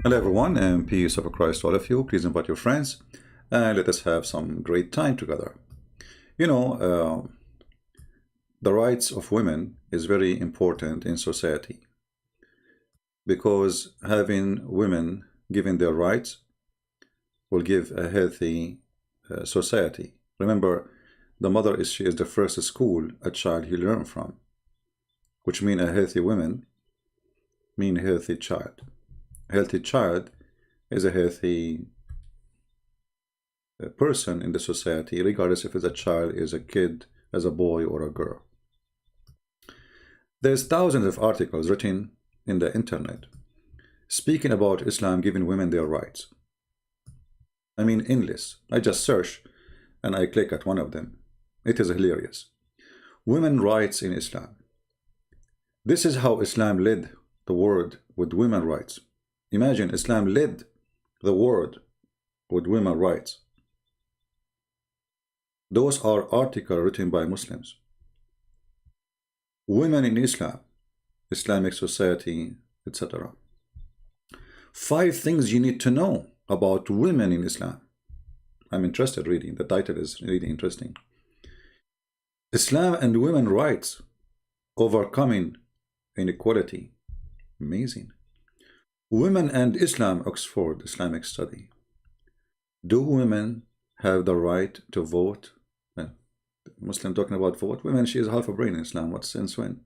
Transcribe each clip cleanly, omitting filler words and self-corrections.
Hello everyone, and peace of Christ to all of you. Please invite your friends and let us have some great time together. You know, the rights of women is very important in society because having women given their rights will give a healthy society. Remember, the mother is the first school a child will learn from, which means a healthy woman means a healthy child. A healthy child is a healthy person in the society, regardless if it's a child, is a kid, as a boy or a girl. There's thousands of articles written in the internet speaking about Islam giving women their rights. I mean, endless. I just search and I click at one of them. It is hilarious. Women rights in Islam. This is how Islam led the world with women rights. Imagine Islam led the world with women rights. Those are articles written by Muslims. Women in Islam, Islamic society, etc. 5 things you need to know about women in Islam. I'm interested reading. The title is really interesting. Islam and women rights, overcoming inequality. Amazing. Women and Islam, Oxford Islamic Study. Do women have the right to vote? Muslim talking about vote. Women, she is half a brain in Islam. What sense when?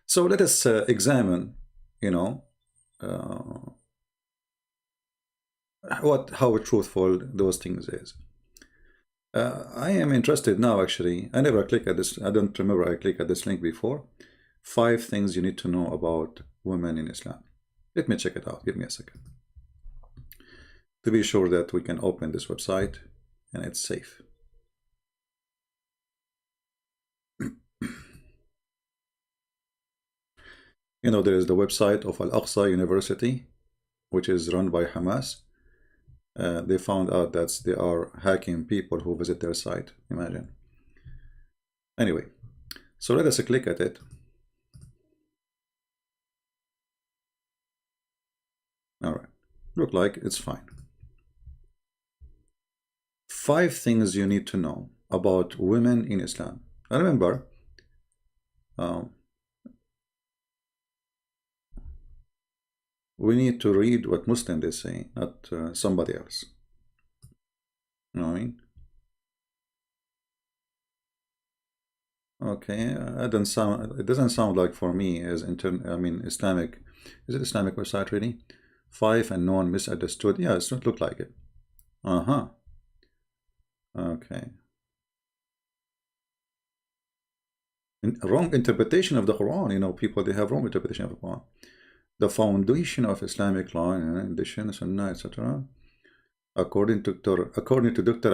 So let us examine, you know, how truthful those things is. I am interested now. Actually, I never click at this. I don't remember I clicked at this link before. 5 things you need to know about women in Islam. Let me check it out. Give me a second to be sure that we can open this website and it's safe. You know, there is the website of Al-Aqsa University, which is run by Hamas. They found out that they are hacking people who visit their site. Imagine. Anyway, so let us click at it. All right, look like it's fine. 5 things you need to know about women in Islam. I remember, we need to read what Muslim they say, not somebody else. You know what I mean? Okay, it doesn't sound like for me as Islamic. Is it Islamic website really? 5 and known misunderstood. Yeah, it doesn't look like it. Okay. Wrong interpretation of the Quran. You know, people, they have wrong interpretation of the Quran. The foundation of Islamic law and Sunnah, etc. According to Dr.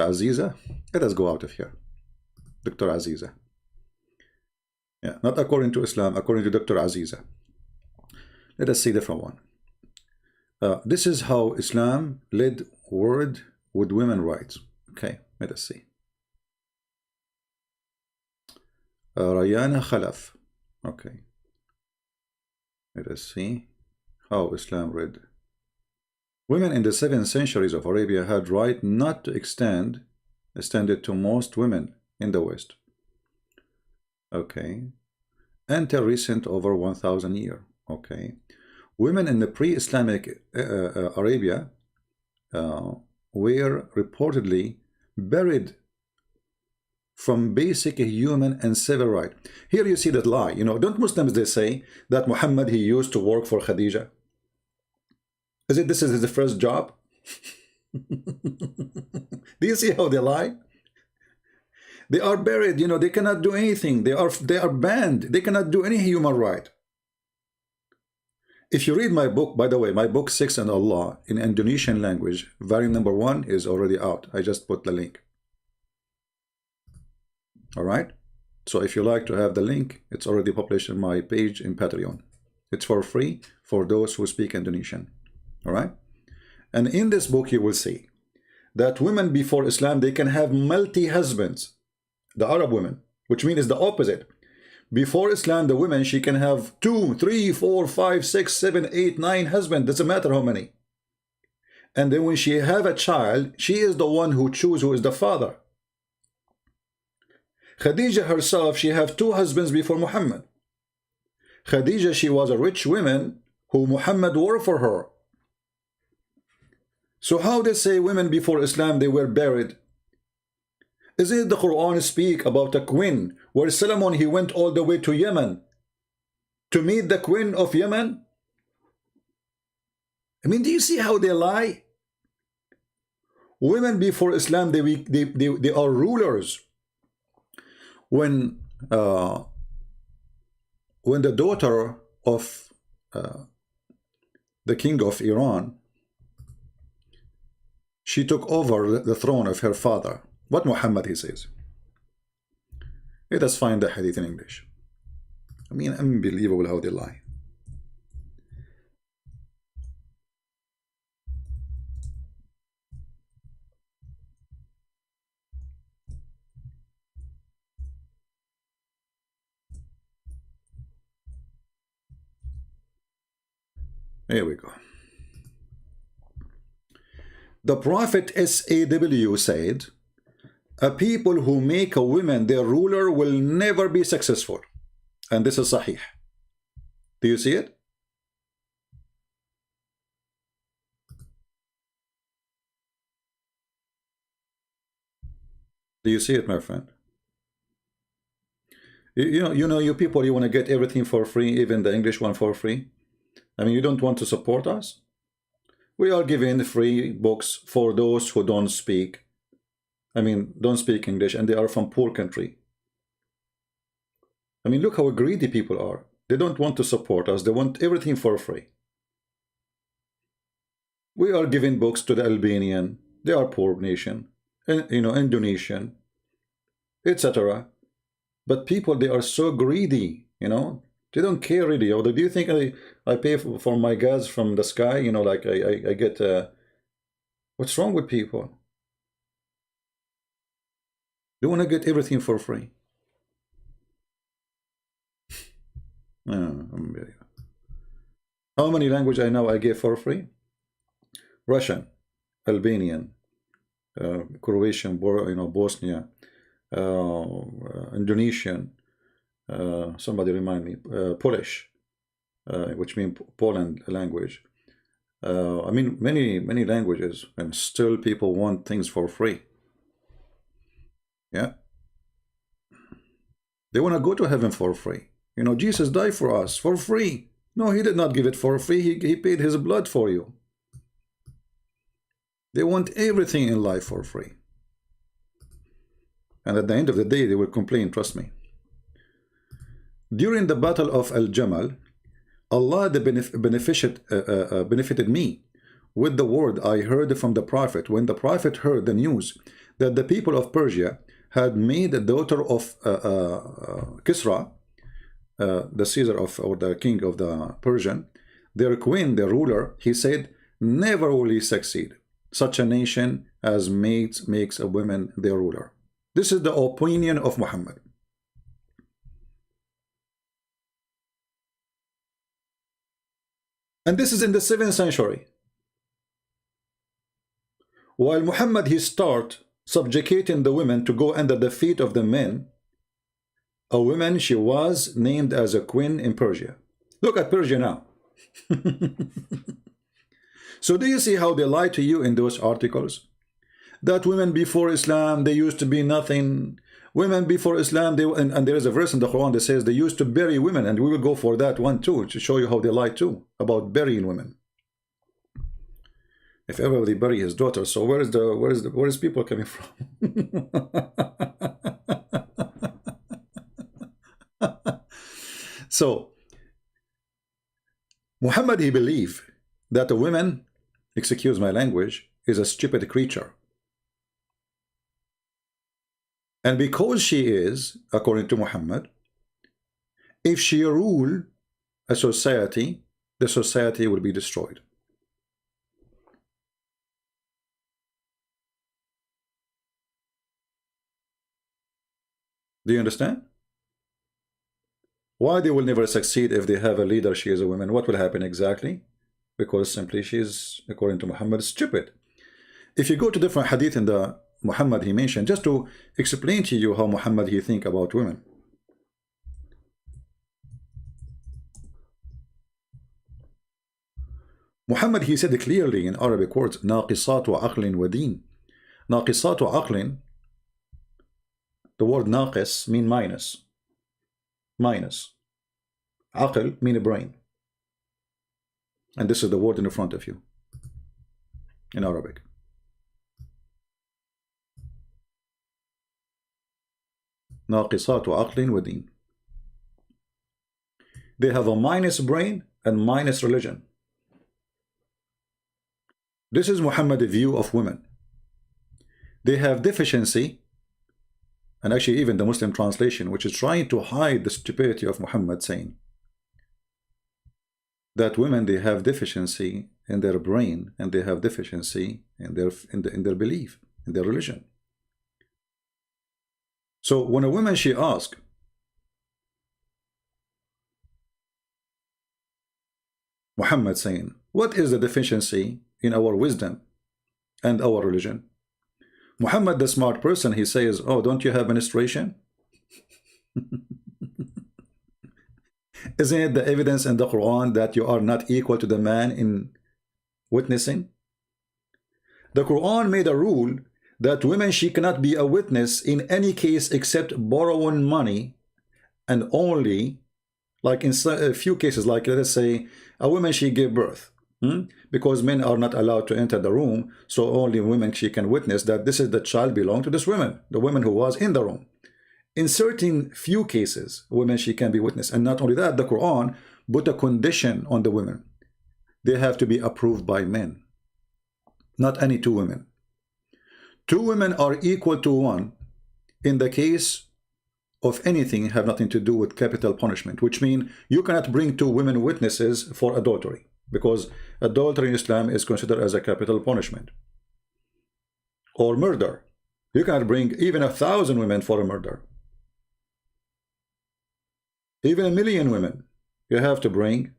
Aziza. Let us go out of here. Dr. Aziza. Yeah, not according to Islam, according to Dr. Aziza. Let us see different one. This is how Islam led world with women rights. Okay, let us see. Rayana Khalaf. Okay. Let us see how Islam read. Women in the 7th centuries of Arabia had right not to extend it to most women in the West. Okay. Until recent over 1,000 years. Okay. Women in the pre-Islamic Arabia were reportedly buried from basic human and civil right. Here you see that lie. You know, don't Muslims they say that Muhammad, he used to work for Khadija? This is his first job? Do you see how they lie? They are buried. You know, they cannot do anything. They are banned. They cannot do any human right. If you read my book, by the way, my book 6 and Allah in Indonesian language, volume number 1 is already out. I just put the link. All right. So if you like to have the link, it's already published on my page in Patreon. It's for free for those who speak Indonesian. All right. And in this book, you will see that women before Islam, they can have multi-husbands. The Arab women, which means the opposite. Before Islam, the woman, she can have 2, 3, 4, 5, 6, 7, 8, 9 husbands. Doesn't matter how many. And then when she have a child, she is the one who choose who is the father. Khadija herself, she have 2 husbands before Muhammad. Khadija, she was a rich woman who Muhammad worked for her. So how they say women before Islam, they were buried? Is it the Quran speak about a queen where Solomon, he went all the way to Yemen to meet the queen of Yemen? I mean, do you see how they lie? Women before Islam, they are rulers. When the daughter of the king of Iran, she took over the throne of her father. What Muhammad he says? Let us find the hadith in English. I mean, unbelievable how they lie. Here we go. The Prophet SAW said, a people who make a woman their ruler will never be successful. And this is Sahih. Do you see it? Do you see it, my friend? You know, you people, you want to get everything for free, even the English one for free. I mean, you don't want to support us? We are giving free books for those who don't speak English, and they are from poor country. I mean, look how greedy people are. They don't want to support us. They want everything for free. We are giving books to the Albanian. They are poor nation. And, you know, Indonesian, etc. But people, they are so greedy, you know. They don't care really. Or do you think I pay for my gas from the sky? You know, like I get... what's wrong with people? They want to get everything for free. How many languages I know I get for free? Russian, Albanian, Croatian, Bosnia, Indonesian, somebody remind me, Polish, which means Poland language. I mean, many languages, and still people want things for free. Yeah, they want to go to heaven for free. You know, Jesus died for us for free. No, he did not give it for free. He paid his blood for you. They want everything in life for free. And at the end of the day, they will complain, trust me. During the battle of Al-Jamal, Allah benefited me with the word I heard from the Prophet when the Prophet heard the news that the people of Persia had made the daughter of Kisra, the Caesar or the king of the Persian, their queen, their ruler. He said, never will he succeed. Such a nation as makes a woman their ruler. This is the opinion of Muhammad. And this is in the 7th century. While Muhammad, he start subjugating the women to go under the feet of the men, a woman, she was named as a queen in Persia. Look at Persia now. So do you see how they lie to you in those articles? That women before Islam, they used to be nothing. Women before Islam, and there is a verse in the Quran that says they used to bury women, and we will go for that one too, to show you how they lie too, about burying women. If everybody bury his daughter, so where is people coming from? So Muhammad, he believed that a woman, excuse my language, is a stupid creature. And because she is, according to Muhammad, if she rule a society, the society will be destroyed. Do you understand? Why they will never succeed if they have a leader, she is a woman? What will happen exactly? because simply she's, according to Muhammad, stupid. If you go to different hadith in the Muhammad he mentioned, just to explain to you how Muhammad he think about women. Muhammad he said clearly in Arabic words, ناقصات عقل ودين. ناقصات عقل, the word ناقص mean minus. Minus. عقل mean a brain. And this is the word in the front of you in Arabic. ناقصات عقل ودين. They have a minus brain and minus religion. This is Muhammad's view of women. They have deficiency, and actually even the Muslim translation, which is trying to hide the stupidity of Muhammad, saying that women, they have deficiency in their brain and they have deficiency in their belief, in their religion. So when a woman she asks, Muhammad saying, what is the deficiency in our wisdom and our religion? Muhammad, the smart person, he says, oh, don't you have menstruation? Isn't it the evidence in the Quran that you are not equal to the man in witnessing? The Quran made a rule that women, she cannot be a witness in any case except borrowing money, and only like in a few cases, like let us say a woman she gave birth, because men are not allowed to enter the room, so only women she can witness that this is the child belonged to this woman, the woman who was in the room. In certain few cases, women she can be witness, and not only that, the Quran put a condition on the women. They have to be approved by men, not any two women. Two women are equal to one in the case of anything have nothing to do with capital punishment, which means you cannot bring two women witnesses for adultery, because adultery in Islam is considered as a capital punishment. Or murder. You cannot bring even 1,000 women for a murder. Even 1,000,000 women. You have to bring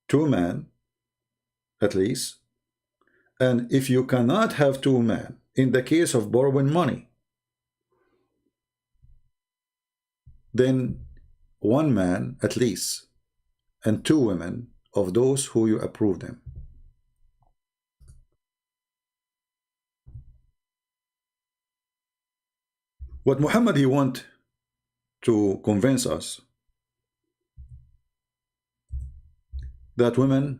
2 men, at least. And if you cannot have 2 men, in the case of borrowing money, then 1 man at least, and 2 women of those who you approve them. What Muhammad he want to convince us that women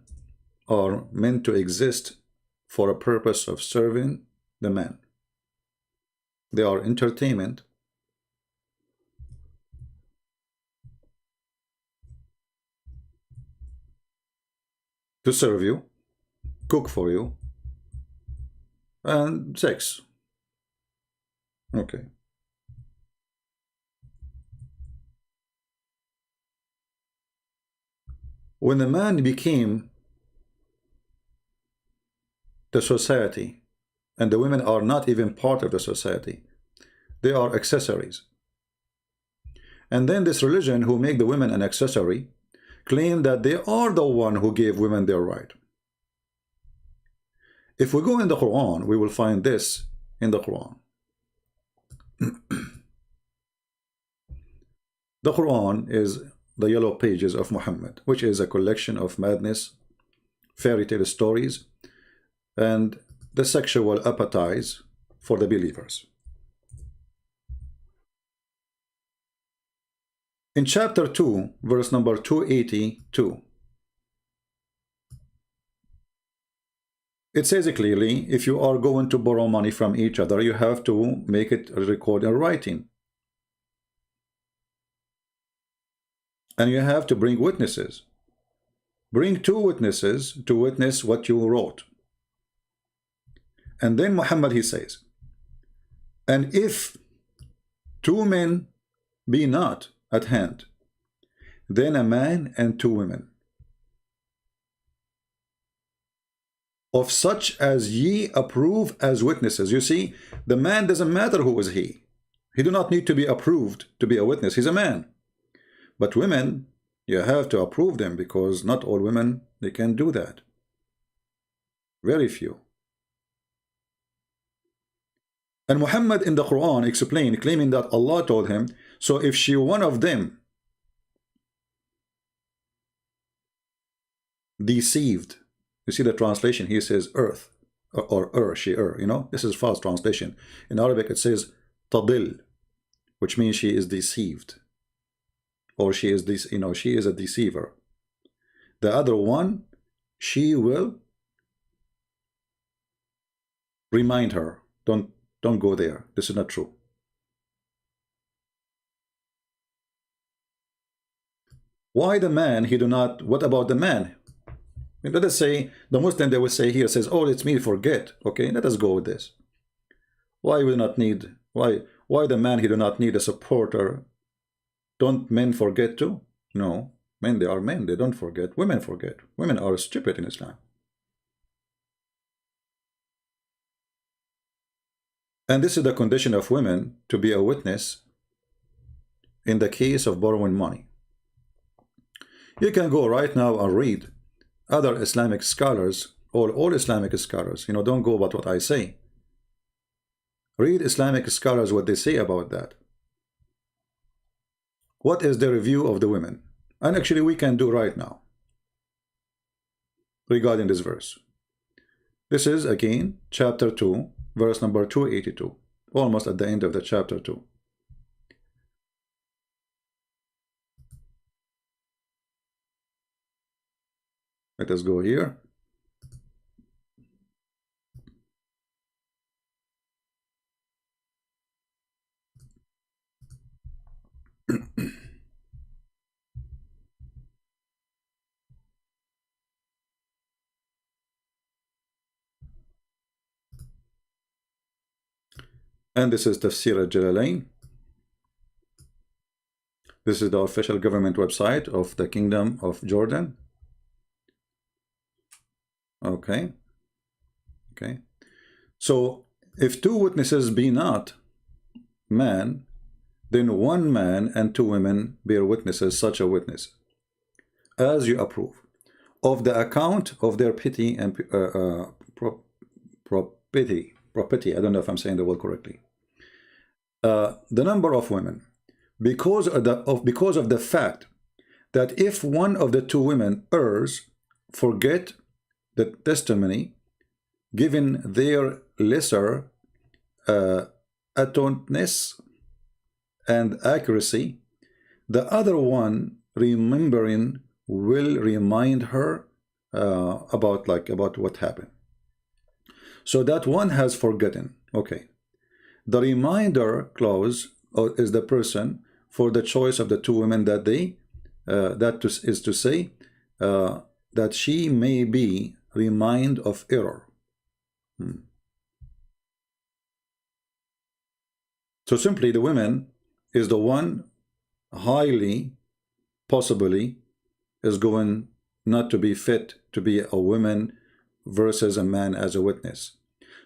are meant to exist for a purpose of serving the man. They are entertainment. To serve you, cook for you, and sex. Okay. When the man became the society, and the women are not even part of the society, they are accessories. And then this religion who make the women an accessory claim that they are the one who gave women their right. If we go in the Quran, we will find this in the Quran. The Quran is the yellow pages of Muhammad, which is a collection of madness, fairy tale stories, and the sexual appetites for the believers. In chapter 2, verse number 282, it says clearly, if you are going to borrow money from each other, you have to make it record in writing. And you have to bring witnesses. Bring 2 witnesses to witness what you wrote. And then Muhammad he says, and if 2 men be not at hand, then a man and 2 women, of such as ye approve as witnesses. You see, the man doesn't matter who is he. He do not need to be approved to be a witness. He's a man. But women, You have to approve them, because not all women, they can do that. Very few. And Muhammad in the Quran explained, claiming that Allah told him, so if she one of them deceived, you see the translation, he says earth, or she, you know, this is false translation. In Arabic it says tadil, which means she is deceived, or she is this, you know, she is a deceiver. The other one, she will remind her, don't go there, this is not true. Why the man, he do not, what about the man? Let us say, the Muslim, they will say here, says, oh, it's me, forget. Okay, let us go with this. Why we not need, why the man, he do not need a supporter? Don't men forget too? No, men, they are men, they don't forget. Women forget. Women are stupid in Islam. And this is the condition of women to be a witness in the case of borrowing money. You can go right now and read other Islamic scholars, or all Islamic scholars, you know, don't go about what I say. Read Islamic scholars, what they say about that. What is their view of the women? And actually we can do right now regarding this verse. This is again chapter 2, verse number 282, almost at the end of the chapter 2. Let us go here. And this is Tafsir al-Jalalain. This is the official government website of the Kingdom of Jordan. Okay. Okay. So if two witnesses be not man, then one man and two women bear witnesses, such a witness, as you approve, of the account of their pity and property. I don't know if I'm saying the word correctly. The number of women, because of the fact that if one of the two women errs, forget the testimony, given their lesser attention and accuracy, the other one remembering will remind her about what happened. So that one has forgotten. Okay. The reminder clause is the person for the choice of the two women that they, is to say that she may be remind of error. So simply the woman is the one highly possibly is going not to be fit to be a woman versus a man as a witness.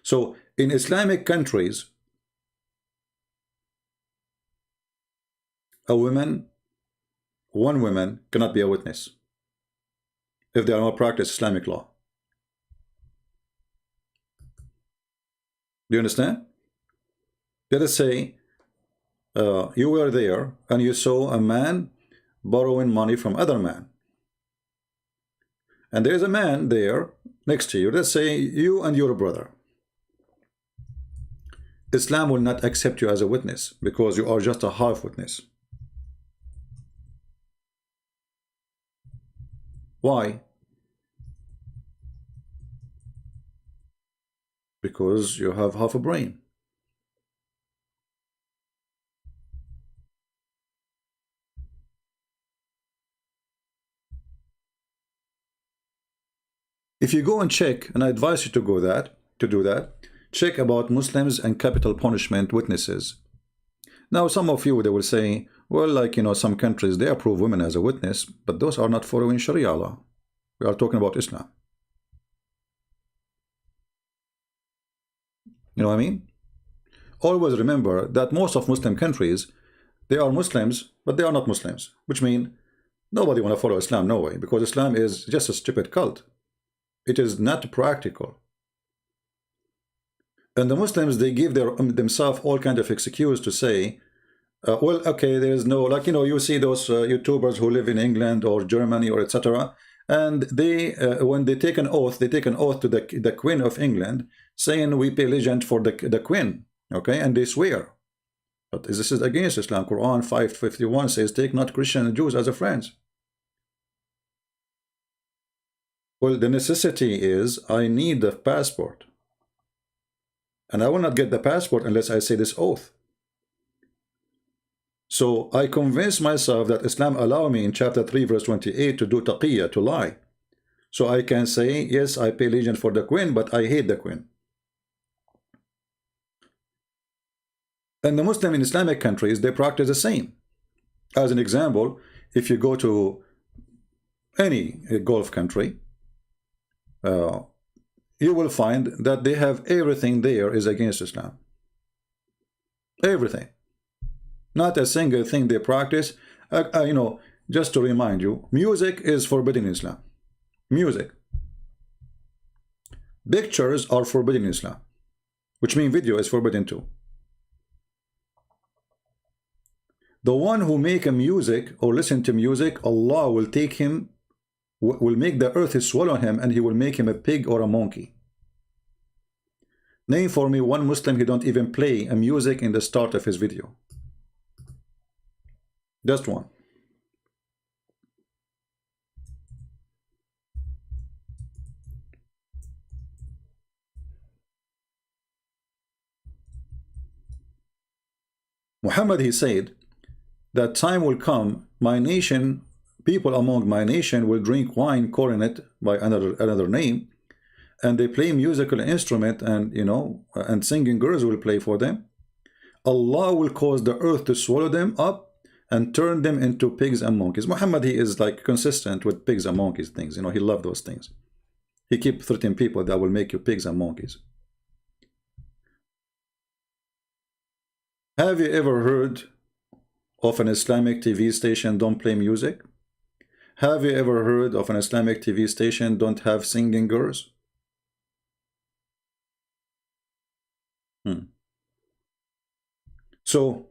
So in Islamic countries, one woman cannot be a witness if they are not practice Islamic law. Do you understand? Let us say you were there and you saw a man borrowing money from other man, and there is a man there next to you. Let's say you and your brother. Islam will not accept you as a witness because you are just a half witness. Why? Because you have half a brain. If you go and check, and I advise you to do that, check about Muslims and capital punishment witnesses. Now, some of you, they will say, well, like, you know, some countries, they approve women as a witness, but those are not following Sharia law. We are talking about Islam. You know what I mean? Always remember that most of Muslim countries, they are Muslims, but they are not Muslims, which means Nobody want to follow Islam, no way, because Islam is just a stupid cult. It is not practical. And the Muslims, they give themselves all kind of excuse to say, well, okay, there is no, like, you know, you see those YouTubers who live in England or Germany or etc. And they, when they take an oath, they take an oath to the Queen of England, saying we pay allegiance for the Queen, okay, and they swear. But this is against Islam. Quran 5:51 says, take not Christians and Jews as a friends. Well, the necessity is I need the passport. And I will not get the passport unless I say this oath. So I convince myself that Islam allow me in chapter 3 verse 28 to do taqiyya, to lie. So I can say, yes, I pay allegiance for the Queen, but I hate the Queen. And the Muslim in Islamic countries, they practice the same. As an example, if you go to any Gulf country, you will find that they have everything there is against Islam. Everything. Not a single thing they practice. You know, just to remind you, music is forbidden in Islam. Music. Pictures are forbidden in Islam, which means video is forbidden too. The one who make a music or listen to music, Allah will take him, will make the earth swallow him, and he will make him a pig or a monkey. Name for me one Muslim who don't even play a music in the start of his video. Just one. Muhammad, he said that time will come, my nation, people among my nation will drink wine coronet by another name, and they play musical instrument, and you know, and singing girls will play for them. Allah will cause the earth to swallow them up and turn them into pigs and monkeys. Muhammad, he is like consistent with pigs and monkeys things. You know, he loves those things. He keeps 13 people that will make you pigs and monkeys. Have you ever heard of an Islamic TV station don't play music? Have you ever heard of an Islamic TV station don't have singing girls? So,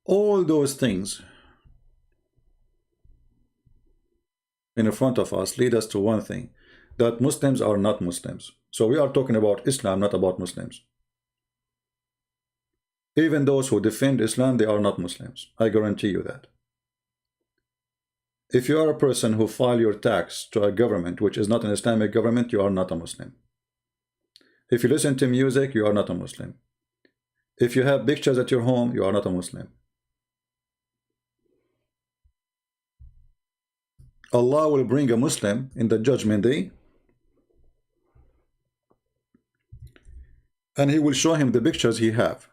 all those things in front of us lead us to one thing, that Muslims are not Muslims. So we are talking about Islam, not about Muslims. Even those who defend Islam, they are not Muslims. I guarantee you that. If you are a person who file your tax to a government which is not an Islamic government, you are not a Muslim. If you listen to music, you are not a Muslim. If you have pictures at your home, you are not a Muslim. Allah will bring a Muslim in the judgment day, and he will show him the pictures he have,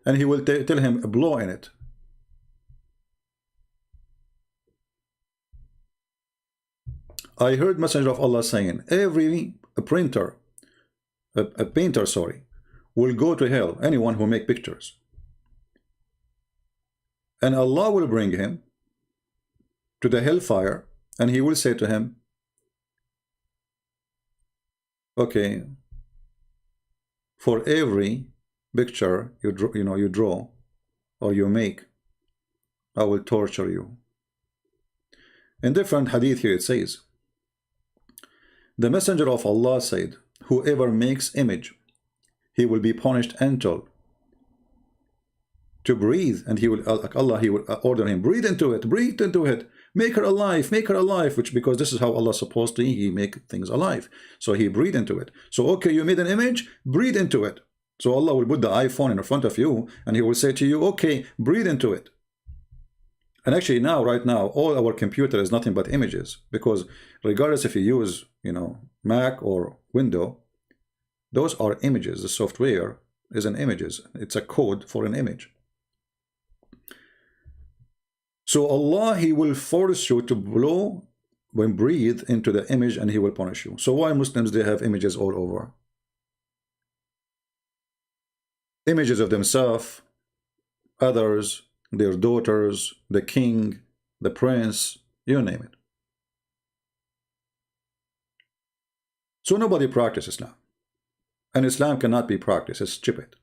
and he will tell him blow in it. I heard Messenger of Allah saying every painter will go to hell, anyone who make pictures, and Allah will bring him to the hellfire, and he will say to him, okay, for every picture you draw or you make, I will torture you. In different hadith here it says, the Messenger of Allah said, whoever makes image, he will be punished until to breathe, and he will order him, breathe into it, make her alive, which, because this is how Allah supposed to, he make things alive. So he breathe into it. So okay, you made an image, breathe into it. So Allah will put the iPhone in front of you, and he will say to you, okay, breathe into it. And actually now, right now, all our computer is nothing but images, because regardless if you use, Mac or Windows, those are images. The software is an images. It's a code for an image. So Allah, he will force you to blow, when breathe into the image, and he will punish you. So why Muslims, they have images all over? Images of themselves, others, their daughters, the king, the prince, you name it. So nobody practices Islam. And Islam cannot be practiced. It's stupid.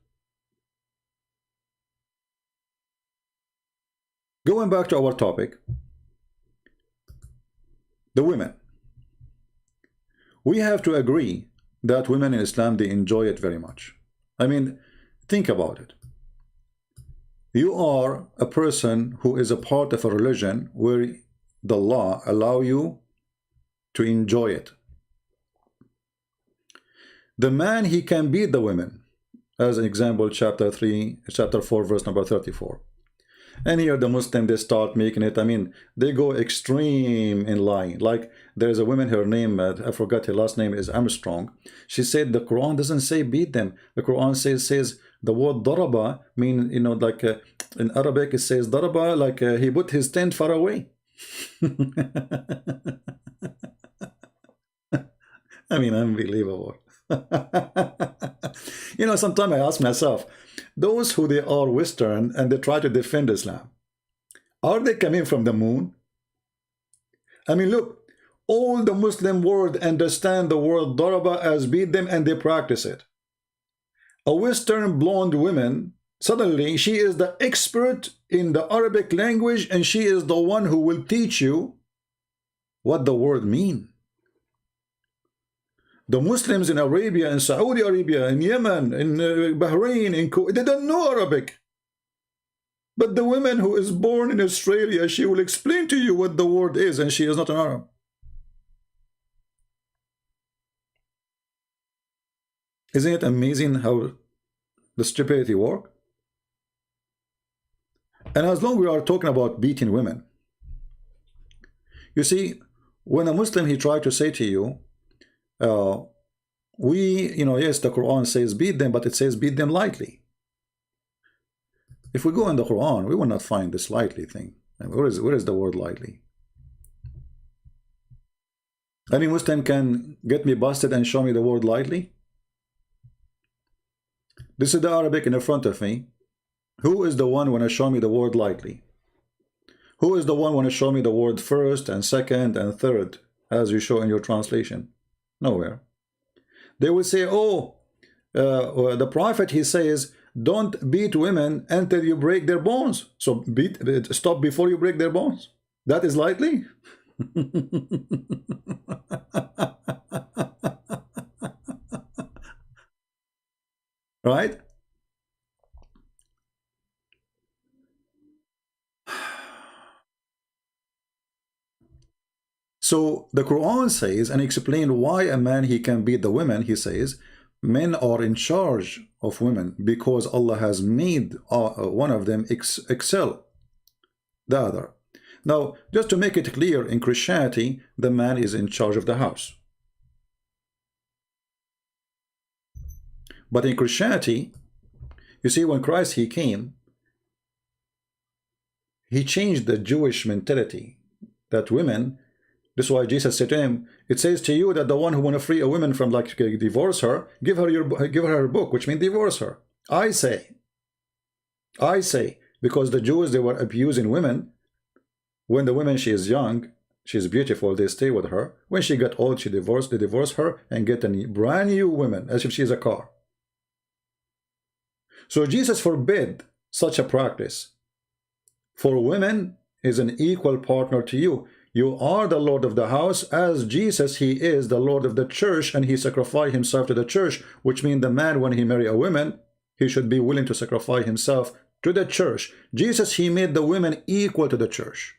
Going back to our topic, the women. We have to agree that women in Islam, they enjoy it very much. I mean, think about it. You are a person who is a part of a religion where the law allow you to enjoy it. The man, he can beat the women. As an example, chapter 4, verse number 34. And here the Muslim, they start making it, I mean, they go extreme in lying. Like, there's a woman, her name, I forgot her last name, is Armstrong. She said the Quran doesn't say beat them. The Quran says the word daraba, mean, you know, like in Arabic it says daraba, like he put his tent far away. I mean, unbelievable. You know, sometimes I ask myself, those who they are Western and they try to defend Islam, are they coming from the moon? I mean, look, all the Muslim world understand the word daraba as beat them, and they practice it. A Western blonde woman, suddenly she is the expert in the Arabic language, and she is the one who will teach you what the word means. The Muslims in Arabia, in Saudi Arabia, in Yemen, in Bahrain, in Kuwait, they don't know Arabic. But the woman who is born in Australia, she will explain to you what the word is, and she is not an Arab. Isn't it amazing how the stupidity works? And as long as we are talking about beating women, you see, when a Muslim, he tried to say to you, yes, the Quran says beat them, but it says beat them lightly. If we go in the Quran, we will not find this lightly thing. And where is the word lightly? Any Muslim can get me busted and show me the word lightly? This is the Arabic in the front of me. Who is the one want to show me the word lightly? Who is the one want to show me the word first and second and third, as you show in your translation? Nowhere. They will say, oh, the Prophet, he says, don't beat women until you break their bones. So stop before you break their bones. That is lightly? Right? So the Quran says, and explain why a man, he can beat the women. He says, men are in charge of women because Allah has made one of them excel the other. Now, just to make it clear, in Christianity, the man is in charge of the house. But in Christianity, you see, when Christ, he came, he changed the Jewish mentality that women, this is why Jesus said to him, it says to you that the one who want to free a woman from, like, divorce her, give her her book, which means divorce her. I say, because the Jews, they were abusing women. When the woman, she is young, she is beautiful, they stay with her. When she got old, they divorce her and get a brand new woman, as if she is a car. So Jesus forbid such a practice. For women is an equal partner to you. You are the Lord of the house, as Jesus, he is the Lord of the church, and he sacrificed himself to the church, which means the man, when he marry a woman, he should be willing to sacrifice himself to the church. Jesus, he made the women equal to the church.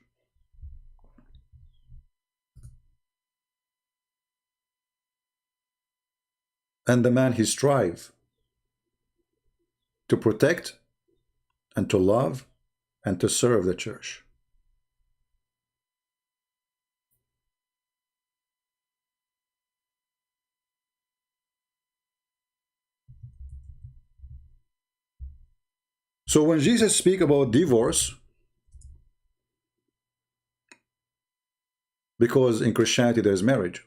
And the man, he strive to protect and to love and to serve the church. So when Jesus speaks about divorce, because in Christianity there is marriage,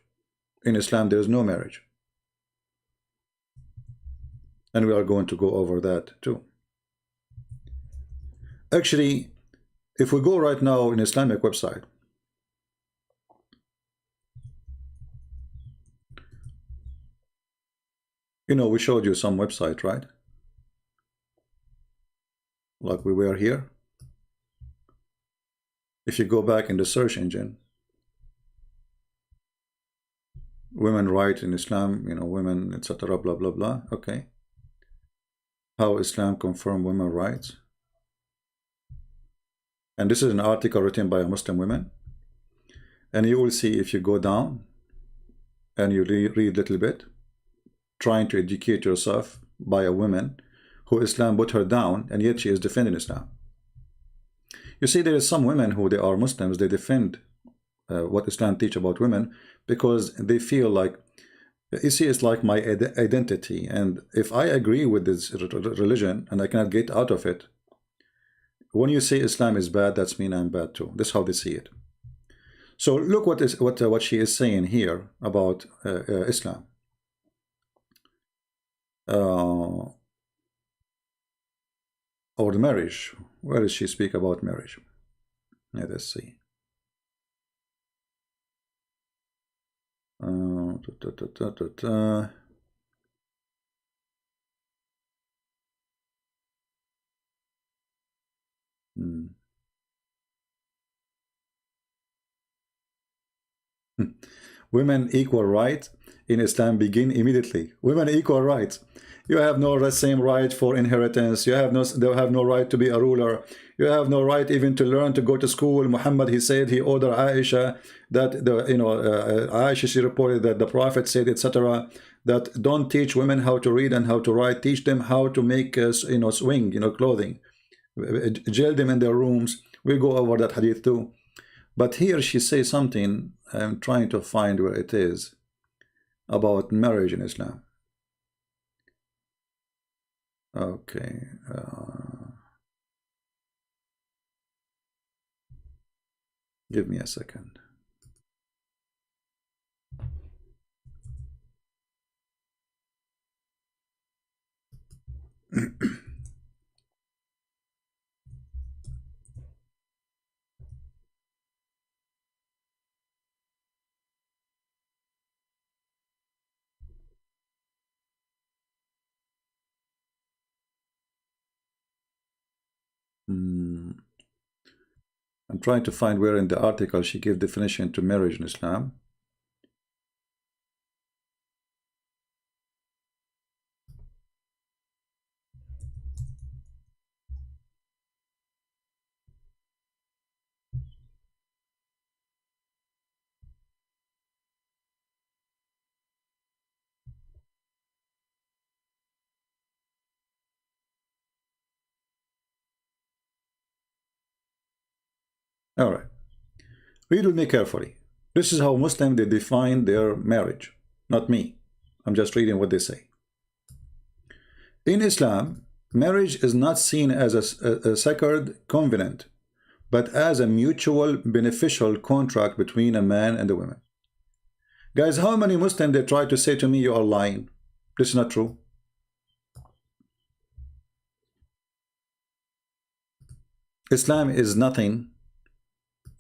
in Islam there is no marriage. And we are going to go over that too. Actually, if we go right now in Islamic website, you know, we showed you some website, right? Like we were here. If you go back in the search engine, women right in Islam, you know, women, etc., blah, blah, blah. Okay. How Islam confirm women rights. And this is an article written by a Muslim woman. And you will see, if you go down and you read a little bit, trying to educate yourself by a woman who Islam put her down, and yet she is defending Islam. You see, there is some women who they are Muslims, they defend what Islam teach about women because they feel like, you see, it's like my identity, and if I agree with this religion and I cannot get out of it, when you say Islam is bad, that's mean I'm bad too. That's how they see it. So look what she is saying here about Islam. Or the marriage. Where does she speak about marriage? Let us see. Women equal rights in Islam begin immediately. Women equal rights. You have no same right for inheritance. You have no right to be a ruler. You have no right even to learn to go to school. Muhammad, he said, he ordered Aisha that Aisha, she reported that the Prophet said, etc., that don't teach women how to read and how to write. Teach them how to make swing, clothing. Jail them in their rooms. We go over that hadith too. But here she says something. I'm trying to find where it is about marriage in Islam. Okay. Give me a second. I'm trying to find where in the article she gave definition to marriage in Islam. All right. Read with me carefully. This is how Muslims they define their marriage, not me. I'm just reading what they say. In Islam, marriage is not seen as a sacred covenant, but as a mutual beneficial contract between a man and a woman. Guys, how many Muslims they try to say to me, you are lying? This is not true. Islam is nothing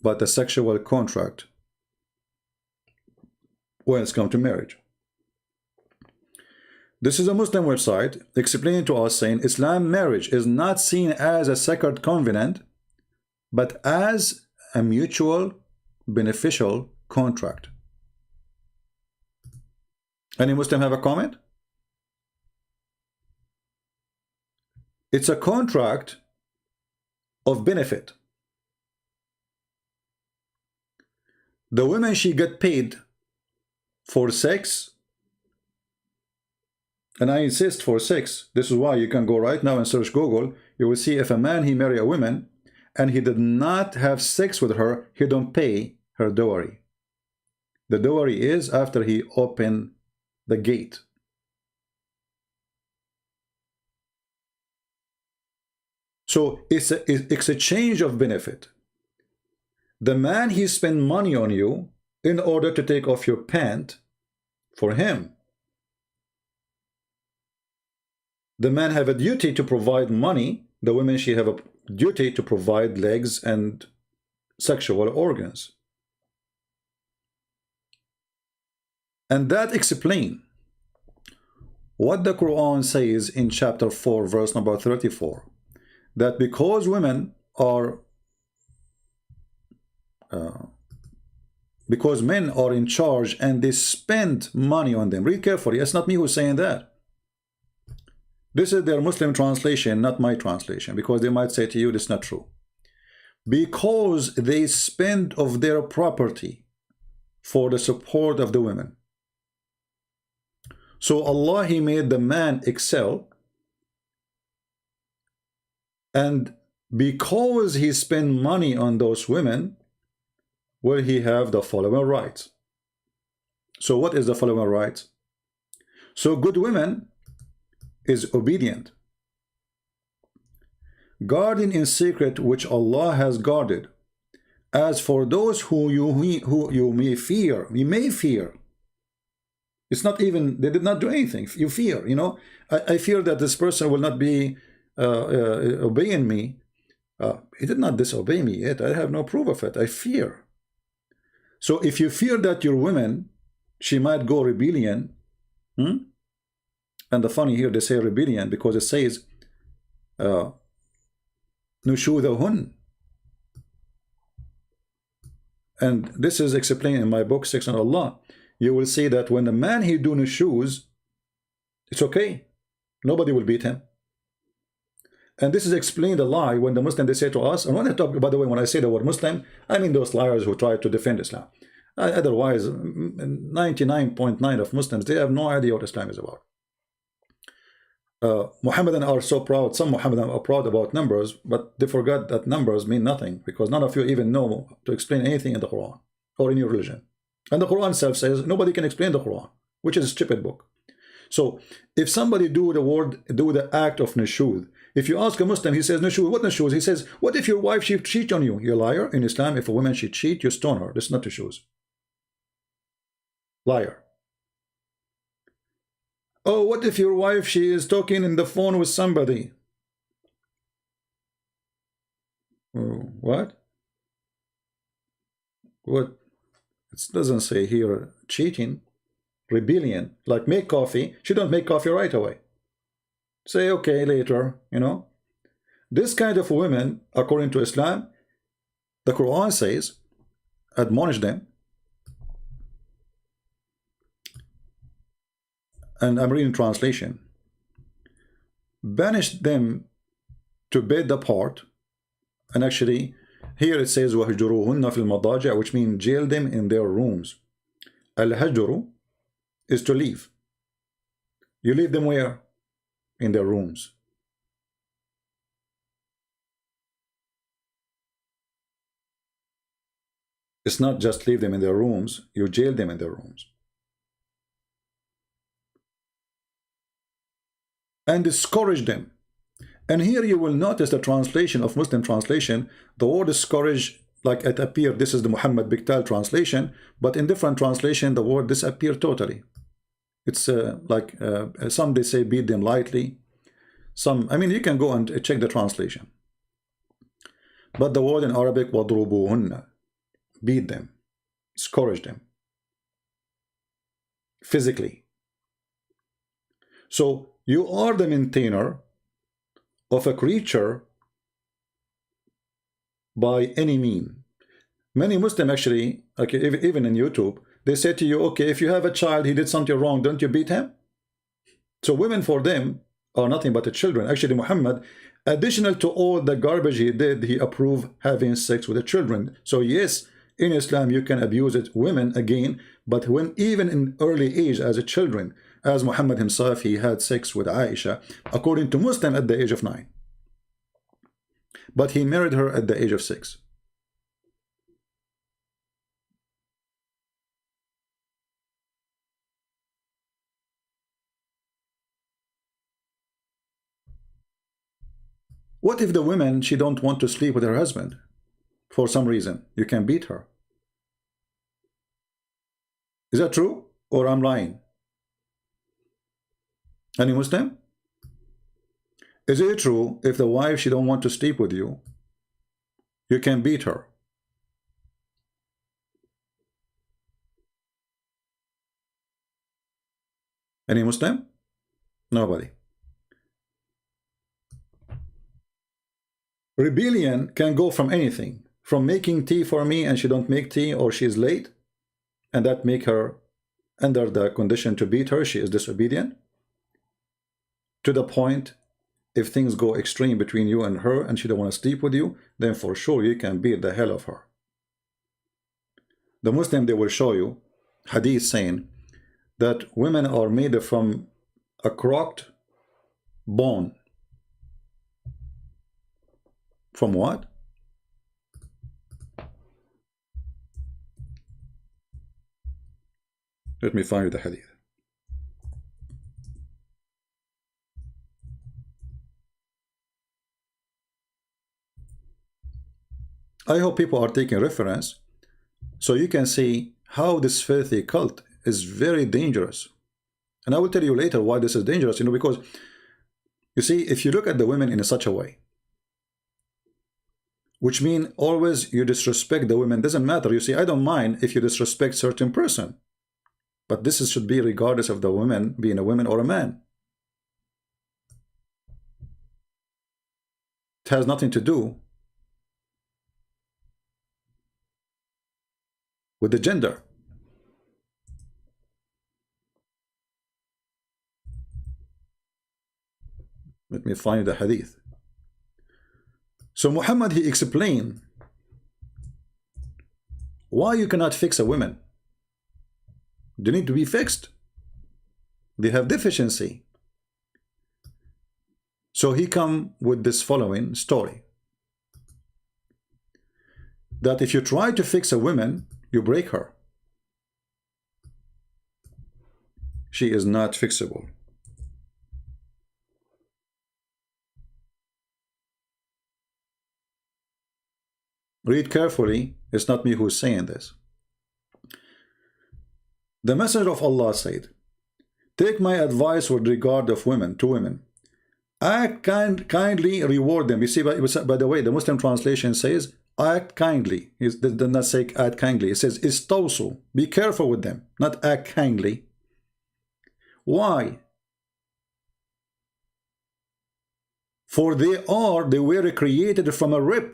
but a sexual contract when it's come to marriage. This is a Muslim website explaining to us, saying Islam marriage is not seen as a sacred covenant, but as a mutual beneficial contract. Any Muslim have a comment? It's a contract of benefit. The women, she get paid for sex, and I insist for sex. This is why you can go right now and search Google. You will see if a man, he marry a woman and he did not have sex with her, he don't pay her dowry. The dowry is after he opened the gate. So it's a exchange of benefit. The man, he spend money on you in order to take off your pant for him. The man have a duty to provide money. The woman, she have a duty to provide legs and sexual organs. And that explains what the Quran says in chapter 4, verse number 34, that because women are because men are in charge and they spend money on them. Read carefully. It's not me who's saying that. This is their Muslim translation, not my translation, because they might say to you, this is not true. Because they spend of their property for the support of the women. So Allah, He made the man excel, and because he spent money on those women, will he have the following rights. So what is the following rights? So good women is obedient, guarding in secret which Allah has guarded. As for those who you may fear, it's not even, they did not do anything. You fear, you know, I fear that this person will not be obeying me. He did not disobey me yet. I have no proof of it. I fear. So if you fear that your woman, she might go rebellion, and the funny here, they say rebellion because it says nushudahun. And this is explained in my book, Section Allah. You will see that when the man he do nushuz, it's okay. Nobody will beat him. And this is explained a lie when the Muslim, they say to us, and when I talk, by the way, when I say the word Muslim, I mean those liars who try to defend Islam. Otherwise, 99.9% of Muslims, they have no idea what Islam is about. Mohammedan are so proud, some Mohammedan are proud about numbers, but they forgot that numbers mean nothing, because none of you even know to explain anything in the Quran or in your religion. And the Quran itself says nobody can explain the Quran, which is a stupid book. So if somebody do the act of nushud, if you ask a Muslim, he says nushud, what nushud? He says, what if your wife she cheat on you? You're a liar. In Islam, if a woman she cheat, you stone her. This is not nushud. Liar. Oh, what if your wife she is talking in the phone with somebody? What? What? It doesn't say here cheating. Rebellion, like make coffee, she don't make coffee right away. Say okay later, you know. This kind of women, according to Islam, the Quran says, admonish them. And I'm reading translation. Banish them to bed apart. And actually, here it says وَهْجُرُوهُنَّ فِي الْمَضَاجِعِ, which means jail them in their rooms. Al-hajru is to leave. You leave them where? In their rooms. It's not just leave them in their rooms, you jail them in their rooms. And discourage them. And here you will notice the translation of Muslim translation, the word discourage, like it appeared, this is the Muhammad Biktal translation, but in different translation the word disappeared totally. It's like some they say beat them lightly. Some, I mean, you can go and check the translation. But the word in Arabic, وَضْرُبُوهُنَّ, beat them, discourage them, physically. So you are the maintainer of a creature by any mean. Many Muslims actually, okay, even in YouTube, they say to you, okay, if you have a child, he did something wrong, don't you beat him? So women for them are nothing but the children. Actually, Muhammad, additional to all the garbage he did, he approved having sex with the children. So yes, in Islam, you can abuse it, women again, but when even in early age as a children, as Muhammad himself, he had sex with Aisha, according to Muslim, at the age of 9. But he married her at the age of 6. What if the woman, she don't want to sleep with her husband for some reason? You can beat her. Is that true? Or I'm lying? Any Muslim? Is it true if the wife, she don't want to sleep with you, you can beat her? Any Muslim? Nobody. Rebellion can go from anything, from making tea for me and she don't make tea, or she's late, and that make her under the condition to beat her, she is disobedient, to the point if things go extreme between you and her and she don't want to sleep with you, then for sure you can beat the hell of her. The Muslim, they will show you hadith saying that women are made from a crooked bone. From what? Let me find you the hadith. I hope people are taking reference so you can see how this filthy cult is very dangerous. And I will tell you later why this is dangerous, because you see, if you look at the women in such a way, which means always you disrespect the women, doesn't matter. You see, I don't mind if you disrespect certain person, but this should be regardless of the woman being a woman or a man. It has nothing to do with the gender. Let me find the hadith. So Muhammad, he explained why you cannot fix a woman. They need to be fixed. They have deficiency. So he come with this following story. That if you try to fix a woman, you break her. She is not fixable. Read carefully. It's not me who's saying this. The Messenger of Allah said, take my advice with regard of women to women. Act kindly, reward them. You see, by the way, the Muslim translation says, act kindly. It does not say act kindly. It says, istawsu. Be careful with them, not act kindly. Why? For they were created from a rib,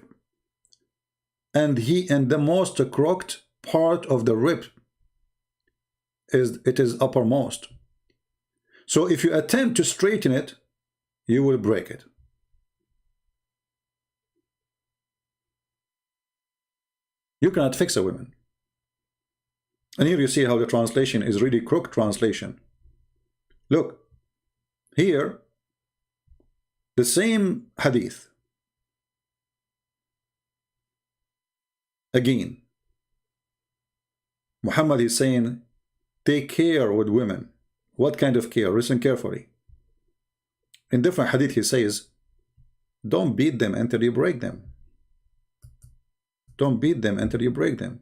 and the most crooked part of the rib is uppermost. So if you attempt to straighten it, you will break it. You cannot fix a woman. And here you see how the translation is really crooked translation. Look, here, the same hadith. Again, Muhammad is saying, take care with women. What kind of care? Listen carefully. In different hadith he says, don't beat them until you break them. Don't beat them until you break them.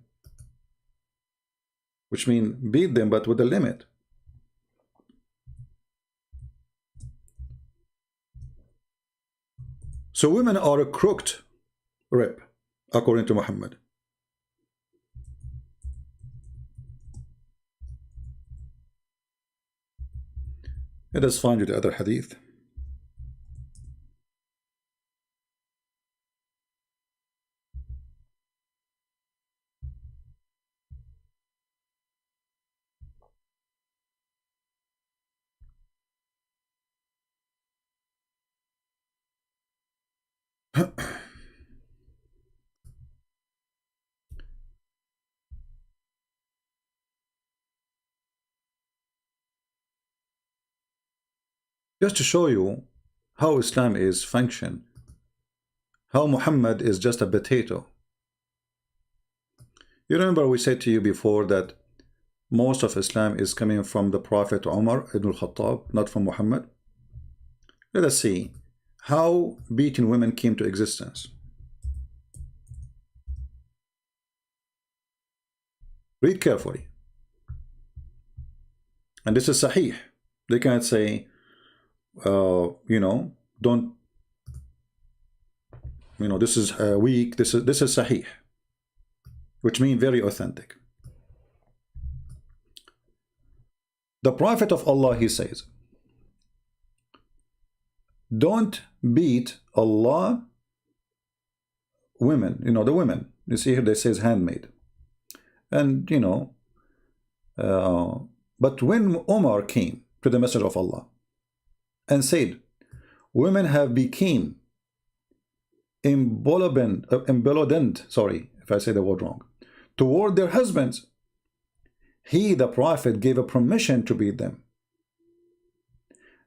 Which means beat them but with a limit. So women are a crooked rib, according to Muhammad. Let us find you the other hadith. Just to show you how Islam is function, how Muhammad is just a potato. You remember we said to you before that most of Islam is coming from the Prophet Umar ibn al-Khattab, not from Muhammad. Let us see how beating women came to existence. Read carefully. And this is Sahih. They can't say, don't You know, this is weak. This is sahih, which means very authentic. The Prophet of Allah, he says, don't beat Allah women. You know, the women. You see here they says handmaid. And you know, but when Umar came to the Messenger of Allah and said, women have become emboldened, sorry if I say the word wrong, toward their husbands, he, the Prophet, gave a permission to beat them.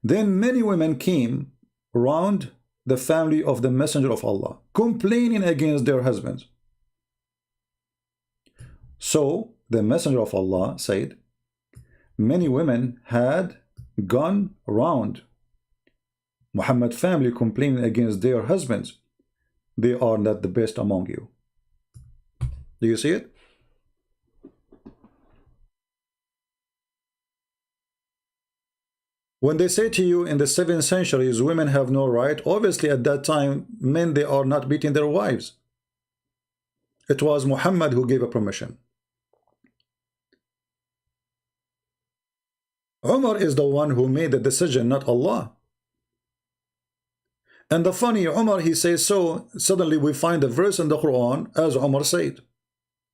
Then many women came round the family of the Messenger of Allah, complaining against their husbands. So the Messenger of Allah said, many women had gone round Muhammad family complaining against their husbands. They are not the best among you. Do you see it? When they say to you in the 7th centuries, women have no right, obviously at that time, men, they are not beating their wives. It was Muhammad who gave a permission. Umar is the one who made the decision, not Allah. And the funny, Umar, he says so, suddenly we find a verse in the Quran, as Umar said,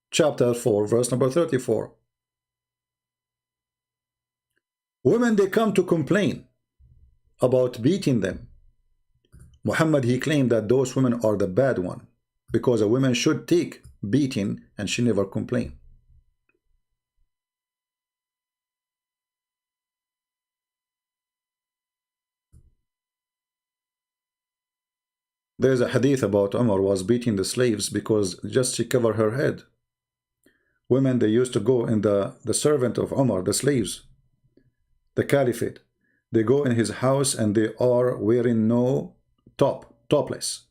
chapter 4, verse number 34. Women, they come to complain about beating them. Muhammad, he claimed that those women are the bad one, because a woman should take beating and she never complained. There's a hadith about Umar was beating the slaves because just she covered her head. Women, they used to go in the servant of Umar, the slaves, the caliphate, they go in his house and they are wearing no topless.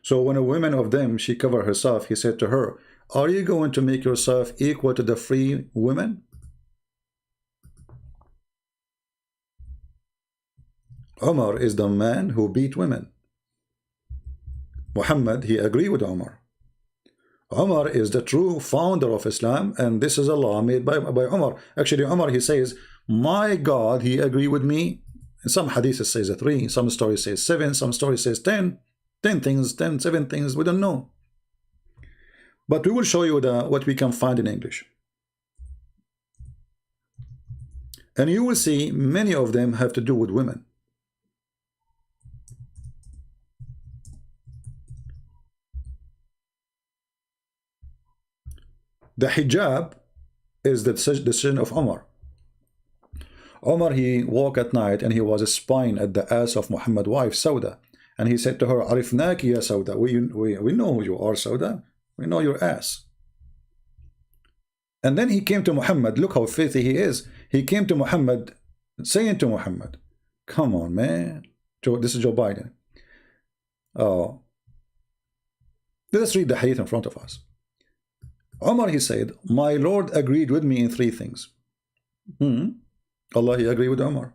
So when a woman of them, she covered herself, he said to her, are you going to make yourself equal to the free women? Umar is the man who beat women. Muhammad, he agreed with Umar. Umar is the true founder of Islam, and this is a law made by Umar. Actually, Umar, he says, my God, he agreed with me. In some hadiths says 3, some stories says 7, some stories says 10 things, 7 things, we don't know. But we will show you what we can find in English. And you will see many of them have to do with women. The hijab is the decision of Umar. Umar, he walked at night and he was spying at the ass of Muhammad's wife, Sauda. And he said to her, arithmetics, ya Sauda. We know who you are, Sauda. We know your ass. And then he came to Muhammad. Look how filthy he is. He came to Muhammad, saying to Muhammad, come on, man. This is Joe Biden. Oh. Let us read the hadith in front of us. Umar, he said, my Lord agreed with me in 3 things. Allah, he agreed with Umar.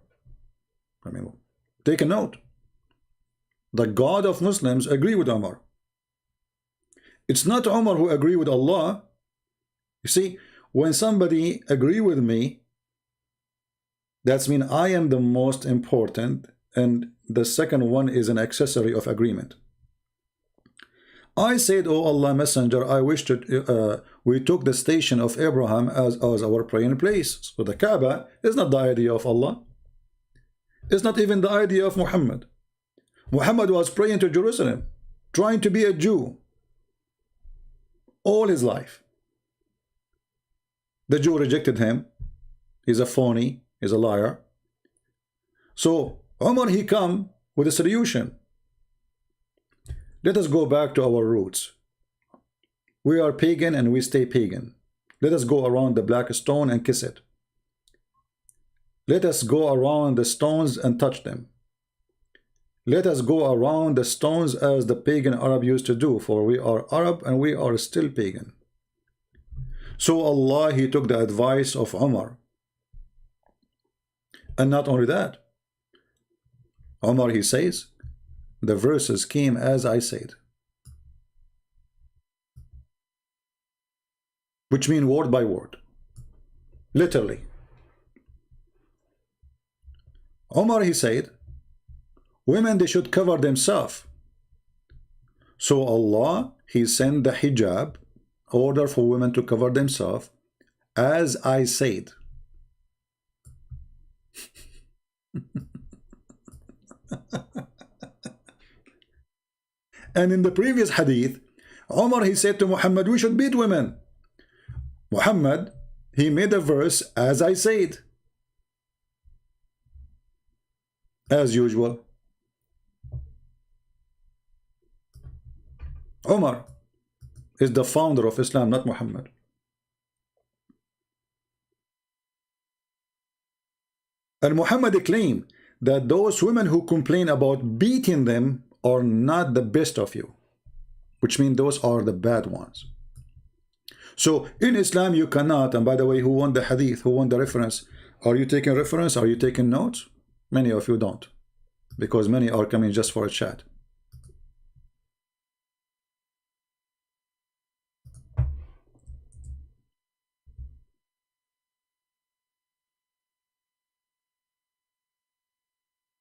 I mean, take a note. The God of Muslims agree with Umar. It's not Umar who agree with Allah. You see, when somebody agree with me, that's mean I am the most important, and the second one is an accessory of agreement. I said, oh Allah Messenger, I wish to, we took the station of Abraham as our praying place. So the Kaaba is not the idea of Allah. It's not even the idea of Muhammad. Muhammad was praying to Jerusalem, trying to be a Jew all his life. The Jew rejected him. He's a phony, he's a liar. So Umar, he come with a solution. Let us go back to our roots. We are pagan and we stay pagan. Let us go around the black stone and kiss it. Let us go around the stones and touch them. Let us go around the stones as the pagan Arab used to do, for we are Arab and we are still pagan. So Allah, he took the advice of Umar. And not only that, Umar, he says, the verses came as I said, which mean word by word, literally. Umar, he said, women, they should cover themselves. So Allah, he sent the hijab, order for women to cover themselves, as I said. And in the previous hadith, Umar, he said to Muhammad, we should beat women. Muhammad, he made a verse, as I said. As usual. Umar is the founder of Islam, not Muhammad. And Muhammad claimed that those women who complain about beating them are not the best of you, which means those are the bad ones. So in Islam you cannot, and by the way, who won the hadith, who won the reference? Are you taking reference? Are you taking notes? Many of you don't, because many are coming just for a chat.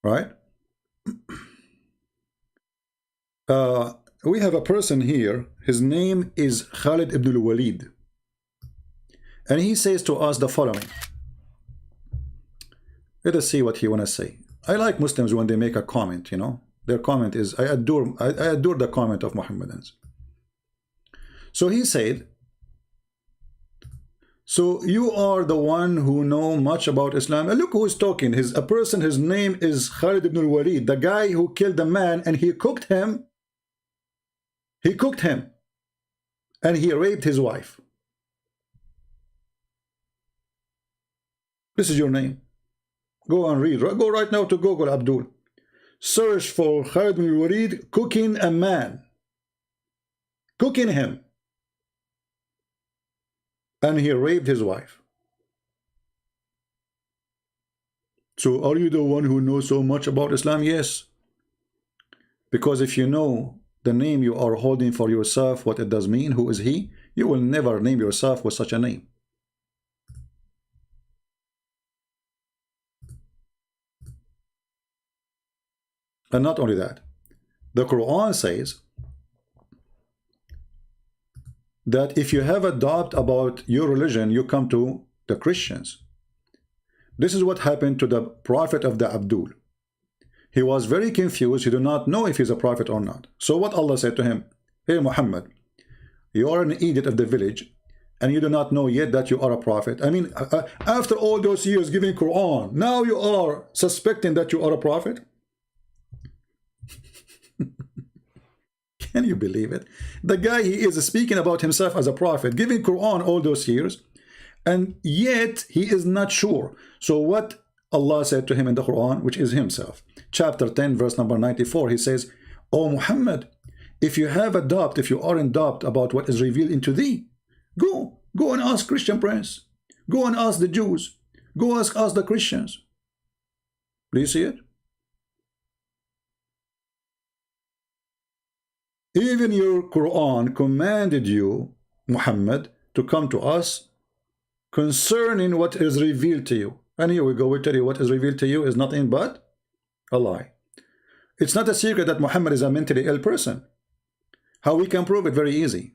Right? We have a person here, his name is Khalid ibn al-Walid, and he says to us the following. Let us see what he want to say. I like Muslims when they make a comment, you know. Their comment is, I adore the comment of Mohammedans. So he said, so you are the one who know much about Islam. And look who is talking. A person, his name is Khalid ibn al-Walid, the guy who killed the man and he cooked him. He cooked him and he raped his wife. This is your name. Go and read. Go right now to Google, Abdul. Search for Khalid ibn al-Walid cooking a man. Cooking him. And he raped his wife. So are you the one who knows so much about Islam? Yes. Because if you know the name you are holding for yourself, what it does mean, who is he, you will never name yourself with such a name. And not only that, the Quran says that if you have a doubt about your religion, you come to the Christians. This is what happened to the prophet of the Abdul. He was very confused. He did not know if he's a prophet or not. So what Allah said to him, hey Muhammad, you are an idiot of the village and you do not know yet that you are a prophet. I mean, after all those years giving Quran, now you are suspecting that you are a prophet? Can you believe it? The guy, he is speaking about himself as a prophet, giving Quran all those years, and yet he is not sure. So what Allah said to him in the Quran, which is himself, chapter 10, verse number 94, he says, "O Muhammad, if you have a doubt, if you are in doubt about what is revealed into thee, go and ask Christian prince. Go and ask the Jews. Go ask the Christians." Do you see it? Even your Quran commanded you, Muhammad, to come to us concerning what is revealed to you. And here we go, we tell you what is revealed to you is nothing but a lie. It's not a secret that Muhammad is a mentally ill person. How we can prove it? Very easy.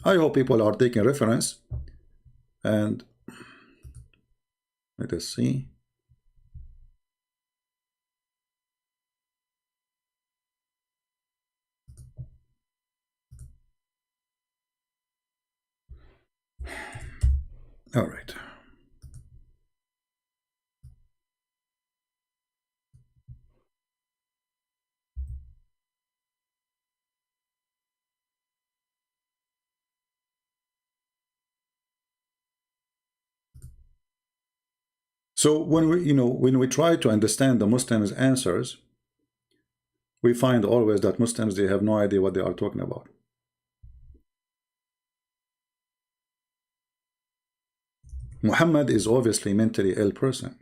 I hope people are taking reference. And let us see. All right. So when we try to understand the Muslims' answers, we find always that Muslims, they have no idea what they are talking about. Muhammad is obviously mentally ill person.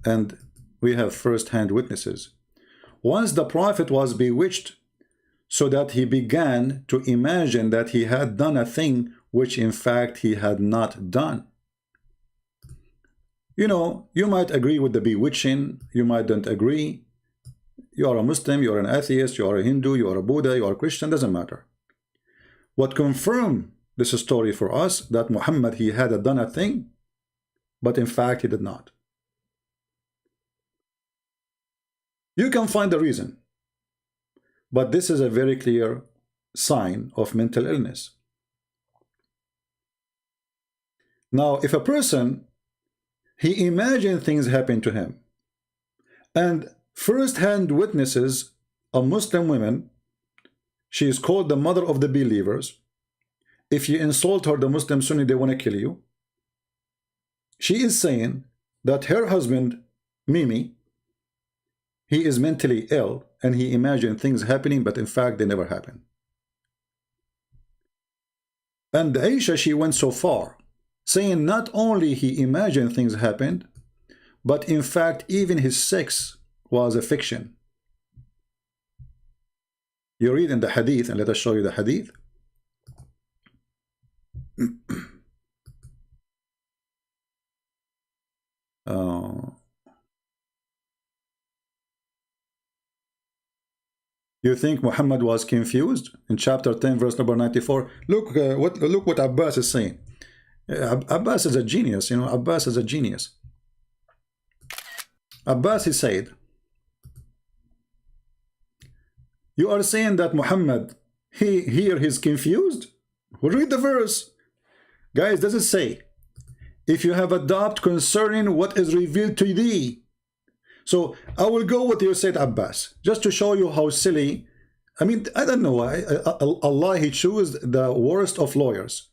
And we have first-hand witnesses. Once the prophet was bewitched, so that he began to imagine that he had done a thing which in fact he had not done. You know, you might agree with the bewitching, you might don't agree. You are a Muslim, you are an atheist, you are a Hindu, you are a Buddha, you are a Christian, doesn't matter. What confirmed this story for us, that Muhammad, he had done a thing, but in fact he did not. You can find the reason, but this is a very clear sign of mental illness. Now, if a person, he imagined things happen to him, and first-hand witnesses, a Muslim woman, she is called the mother of the believers. If you insult her, the Muslim Sunni, they want to kill you. She is saying that her husband, Mimi, he is mentally ill and he imagined things happening, but in fact they never happen. And Aisha, she went so far, saying not only he imagined things happened, but in fact even his sex was a fiction. You read in the hadith, and let us show you the hadith. You think Muhammad was confused? In chapter 10, verse number 94, look what Abbas is saying. Abbas is a genius, you know. Abbas is a genius. Abbas, he said, you are saying that Muhammad, he's confused? Well, read the verse. Guys, does it say, if you have a doubt concerning what is revealed to thee? So I will go with you, said Abbas, just to show you how silly. I mean, I don't know why. Allah, he chose the worst of lawyers.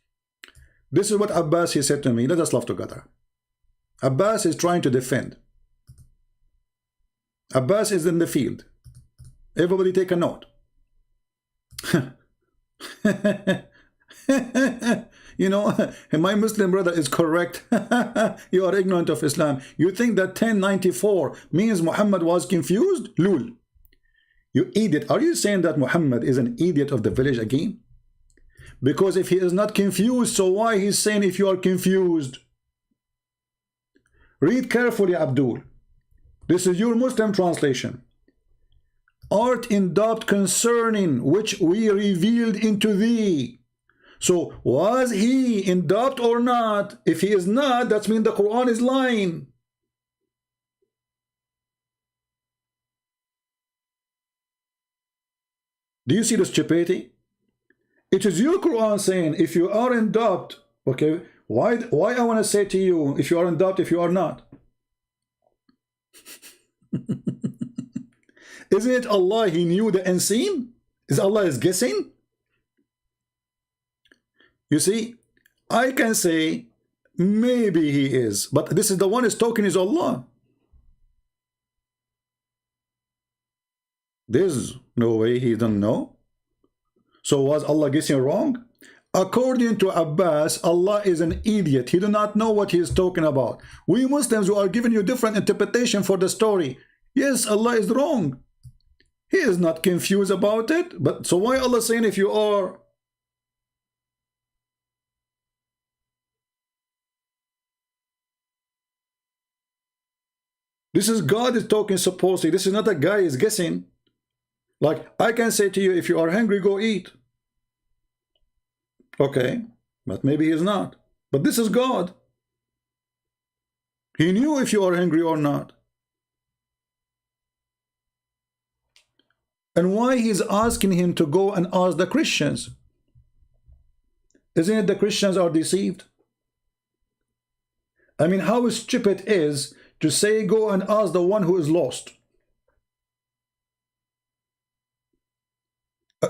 This is what Abbas, he said to me. Let us laugh together. Abbas is trying to defend. Abbas is in the field. Everybody take a note. You know, my Muslim brother is correct. You are ignorant of Islam. You think that 1094 means Muhammad was confused? Lul. You idiot. Are you saying that Muhammad is an idiot of the village again? Because if he is not confused, so why he's saying if you are confused? Read carefully, Abdul. This is your Muslim translation. Art in doubt concerning which we revealed into thee. So was he in doubt or not? If he is not, that means the Quran is lying. Do you see the stupidity? It is your Quran saying if you are in doubt, okay, why I want to say to you if you are in doubt, if you are not? Isn't it Allah, he knew the unseen? Is Allah is guessing? You see, I can say maybe he is, but this is the one is talking is Allah. There's no way he don't know. So was Allah guessing wrong? According to Abbas, Allah is an idiot. He do not know what he is talking about. We Muslims who are giving you different interpretation for the story. Yes, Allah is wrong. He is not confused about it. But so why Allah saying if you are? This is God is talking supposedly. This is not a guy is guessing. Like I can say to you, if you are hungry, go eat. Okay, but maybe he's not. But this is God. He knew if you are hungry or not. And why he's asking him to go and ask the Christians? Isn't it the Christians are deceived? I mean, how stupid is to say go and ask the one who is lost?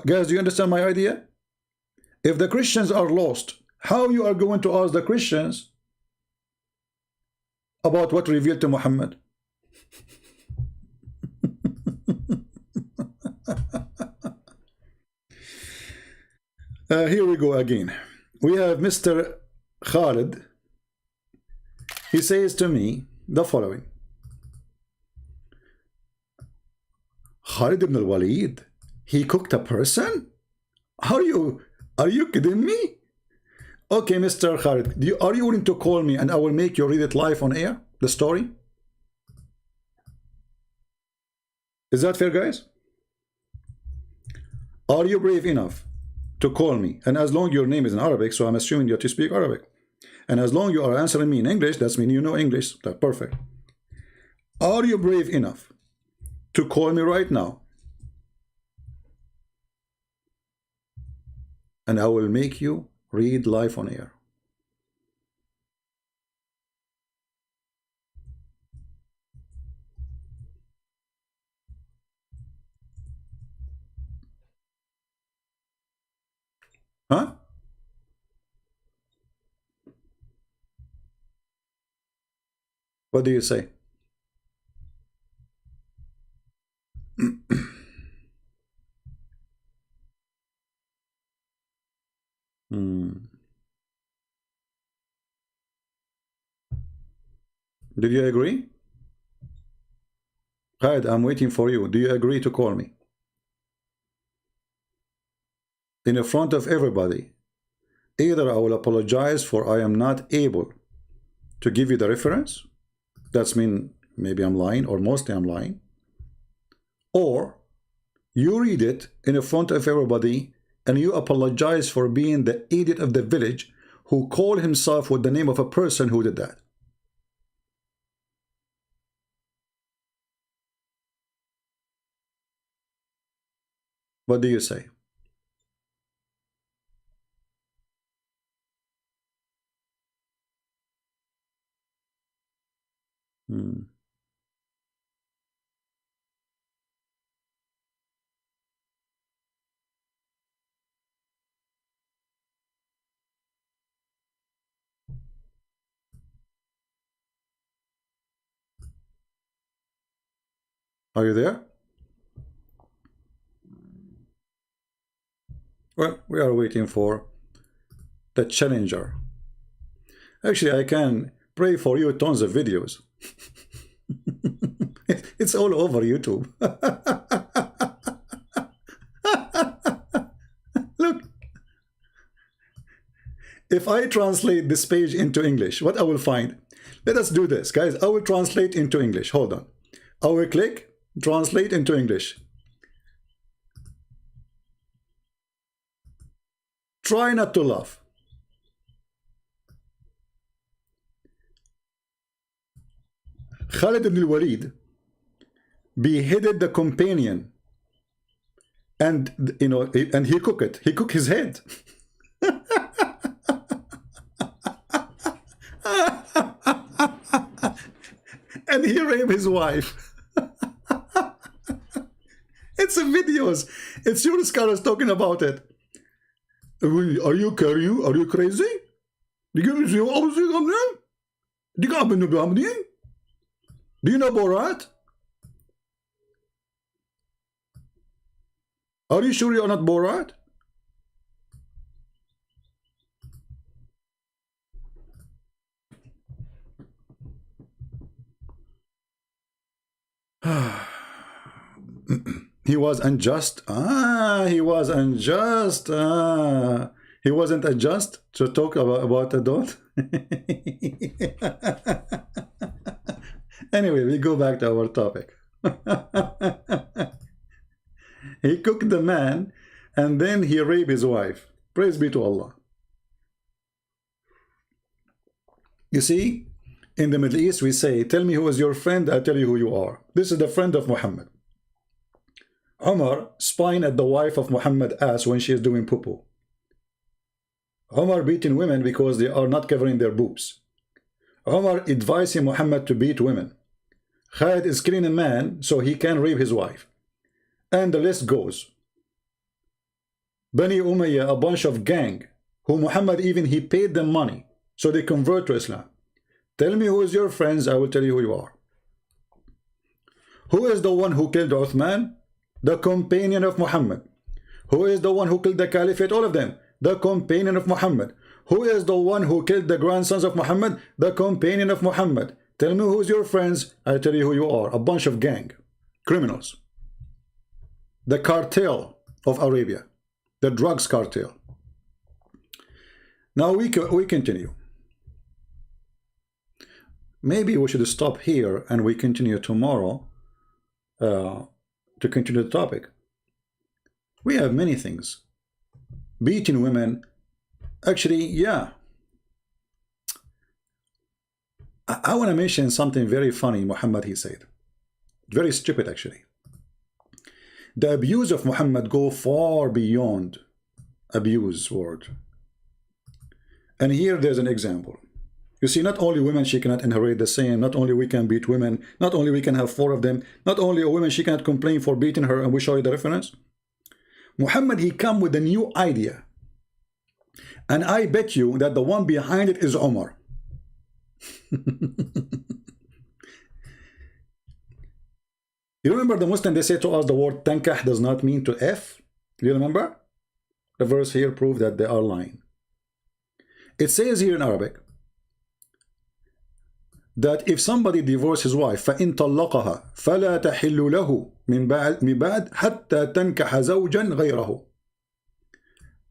Guys, do you understand my idea? If the Christians are lost, how you are going to ask the Christians about what revealed to Muhammad? Here we go again. We have Mr. Khalid. He says to me the following. Khalid ibn al-Walid, he cooked a person? Are you kidding me? Okay, Mr. Khalid, are you willing to call me and I will make you read it live on air, the story? Is that fair, guys? Are you brave enough to call me? And as long your name is in Arabic, so I'm assuming that you speak Arabic. And as long you are answering me in English, that's mean you know English. That's perfect. Are you brave enough to call me right now? And I will make you read live on air. Huh? What do you say? Did you agree? Khalid, I'm waiting for you. Do you agree to call me? In the front of everybody. Either I will apologize for I am not able to give you the reference. That's mean maybe I'm lying or mostly I'm lying. Or you read it in the front of everybody and you apologize for being the idiot of the village who called himself with the name of a person who did that. What do you say? Are you there? Well, we are waiting for the challenger. Actually, I can pray for you tons of videos. It's all over YouTube. Look. If I translate this page into English, what I will find? Let us do this, guys. I will translate into English. Hold on. I will click translate into English. Try not to laugh. Khalid ibn al-Walid beheaded the companion, and and he cooked it. He cooked his head. And he raped his wife. It's in videos. It's your scholars talking about it. Are you crazy? Do you know Borat? Are you sure you're not Borat? He was unjust. He was unjust. He wasn't unjust to talk about a dot. Anyway, we go back to our topic. He cooked the man and then he raped his wife. Praise be to Allah. You see, in the Middle East we say, tell me who is your friend, I'll tell you who you are. This is the friend of Muhammad. Umar spying at the wife of Muhammad ass when she is doing poo-poo. Umar beating women because they are not covering their boobs. Umar advising Muhammad to beat women. Khalid is killing a man so he can rape his wife. And the list goes. Bani Umayyah, a bunch of gang, who Muhammad even he paid them money so they convert to Islam. Tell me who is your friends, I will tell you who you are. Who is the one who killed Uthman? The companion of Muhammad. Who is the one who killed the caliphate? All of them. The companion of Muhammad. Who is the one who killed the grandsons of Muhammad? The companion of Muhammad. Tell me who's your friends. I tell you who you are. A bunch of gang. Criminals. The cartel of Arabia. The drugs cartel. Now we continue. Maybe we should stop here and we continue tomorrow to continue the topic. We have many things. Beating women. Actually, yeah. I want to mention something very funny Muhammad he said. Very stupid actually. The abuse of Muhammad go far beyond abuse word. And here there's an example. You see, not only women she cannot inherit the same, not only we can beat women, not only we can have 4 of them, not only a woman she cannot complain for beating her, and we show you the reference. Muhammad he come with a new idea. And I bet you that the one behind it is Umar. You remember the Muslim, they say to us the word tankah does not mean to F? Do you remember? The verse here proves that they are lying. It says here in Arabic that if somebody divorces his wife فَإِن طَلَّقَهَا فَلَا تَحِلُّ لَهُ من بعد حتى تنكح زوجا غيره.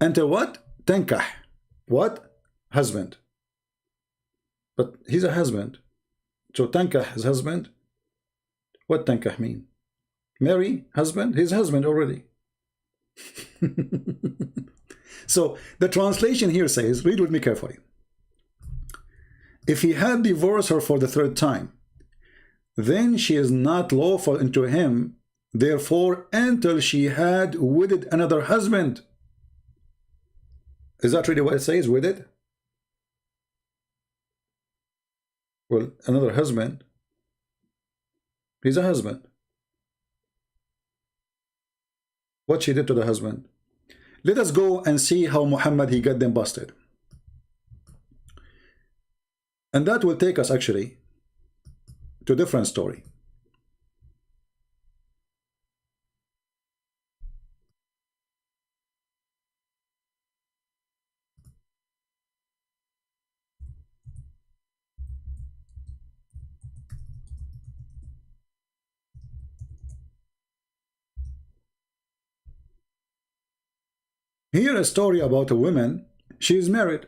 Until what? تنكح. What? Husband. But he's a husband. So tankah is husband. What tankah mean? Marry husband? His husband already. So the translation here says, read with me carefully. If he had divorced her for the 3rd time, then she is not lawful unto him, therefore, until she had wedded another husband. Is that really what it says, wedded? Well, another husband. He's a husband. What she did to the husband? Let us go and see how Muhammad he got them busted. And that will take us actually to a different story. Here a story about a woman, she is married.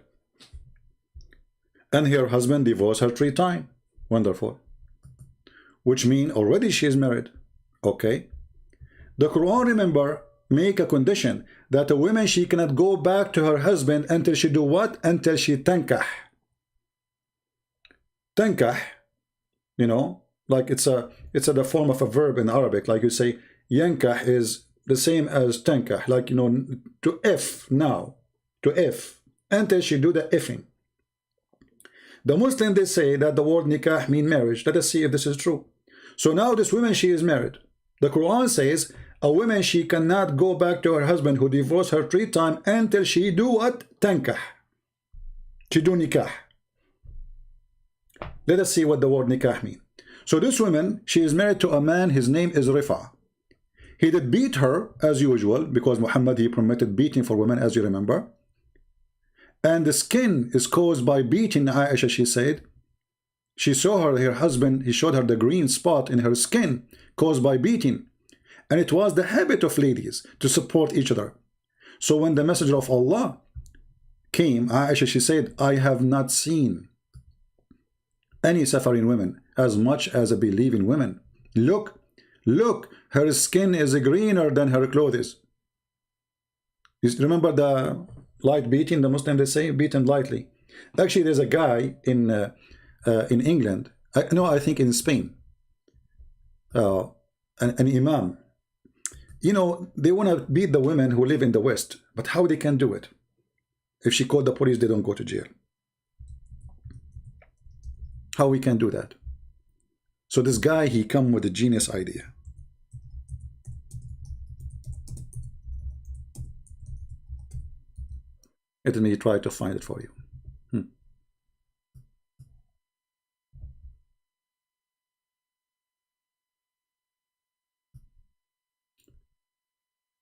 And her husband divorced her 3 times. Wonderful. Which means already she is married. Okay. The Quran, remember, make a condition that a woman, she cannot go back to her husband until she do what? Until she tankah. Tankah, you know, like it's the form of a verb in Arabic. Like you say, yankah is the same as tankah. Like, you know, to F now. To F. Until she do the effing. The Muslims, they say that the word nikah mean marriage. Let us see if this is true. So now this woman, she is married. The Quran says a woman, she cannot go back to her husband who divorced her 3 times until she do what? Tankah. She do nikah. Let us see what the word nikah mean. So this woman, she is married to a man, his name is Rifa. He did beat her as usual because Muhammad, he permitted beating for women, as you remember. And the skin is caused by beating. Aisha, she said, she saw her husband, he showed her the green spot in her skin caused by beating. And it was the habit of ladies to support each other. So when the messenger of Allah came, Aisha, she said, I have not seen any suffering women as much as a believing women. Look, look, her skin is greener than her clothes. You remember the light beating, the Muslims, they say, beaten lightly. Actually, there's a guy in England, I think in Spain, an imam. You know, they want to beat the women who live in the West, but how they can do it? If she called the police, they don't go to jail. How we can do that? So this guy, he come with a genius idea. Let me try to find it for you.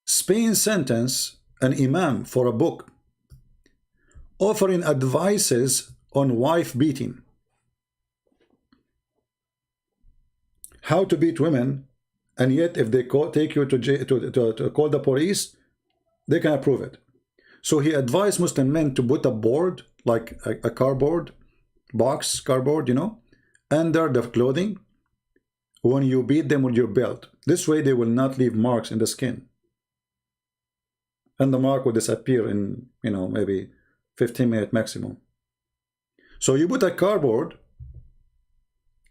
Spain sentenced an imam for a book offering advices on wife beating. How to beat women, and yet if they take you to call the police, they can approve it. So he advised Muslim men to put a board, like a cardboard box, cardboard, you know, under the clothing when you beat them with your belt. This way they will not leave marks in the skin. And the mark will disappear in, you know, maybe 15 minutes maximum. So you put a cardboard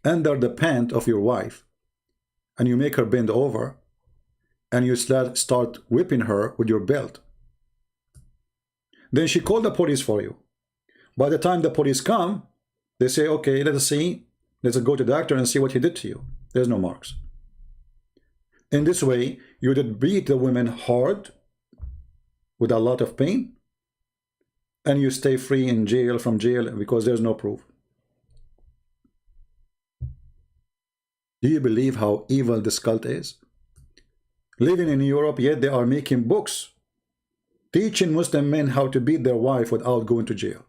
under the pant of your wife, and you make her bend over, and you start whipping her with your belt. Then she called the police for you. By the time the police come, they say, okay, let us see, let's go to the doctor and see what he did to you. There's no marks. In this way, you did beat the women hard with a lot of pain, and you stay free in jail, from jail, because there's no proof. Do you believe how evil this cult is? Living in Europe, yet they are making books teaching Muslim men how to beat their wife without going to jail.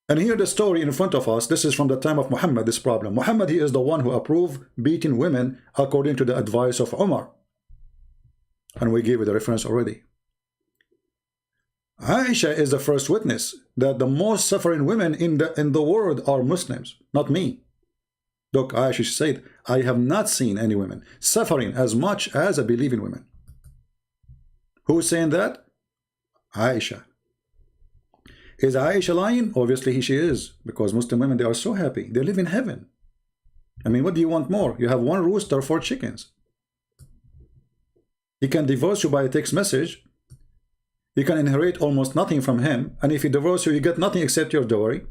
And here the story in front of us, this is from the time of Muhammad, this problem. Muhammad, he is the one who approved beating women according to the advice of Umar. And we gave it a reference already. Aisha is the first witness that the most suffering women in the world are Muslims, not me. Look, Aisha said, I have not seen any women suffering as much as a believing women. Who's saying that? Aisha. Is Aisha lying? Obviously she is, because Muslim women, they are so happy. They live in heaven. I mean, what do you want more? You have one rooster, 4 chickens. He can divorce you by a text message. You can inherit almost nothing from him. And if he divorces you, you get nothing except your dowry.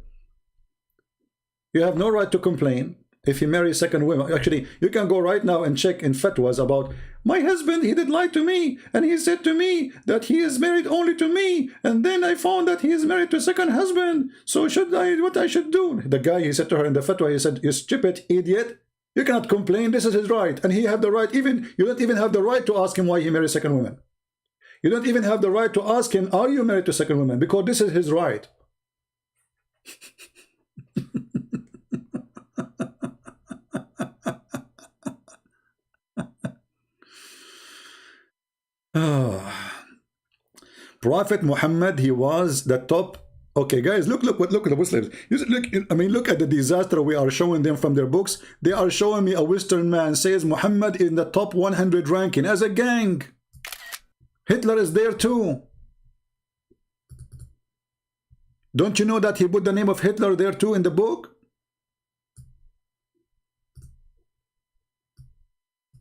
You have no right to complain if you marry second women. Actually, you can go right now and check in fatwas about, my husband, he did lie to me, and he said to me that he is married only to me, and then I found that he is married to a second husband. So what I should do? The guy, he said to her in the fatwa, he said, you stupid idiot, you cannot complain, this is his right, and he have the right, even you don't even have the right to ask him why he married second woman. You don't even have the right to ask him, are you married to second woman? Because this is his right. Prophet Muhammad, he was the top. Okay, guys, look at the Muslims. Look at the disaster we are showing them from their books. They are showing me a Western man says Muhammad in the top 100 ranking as a gang. Hitler is there too. Don't you know that he put the name of Hitler there too in the book?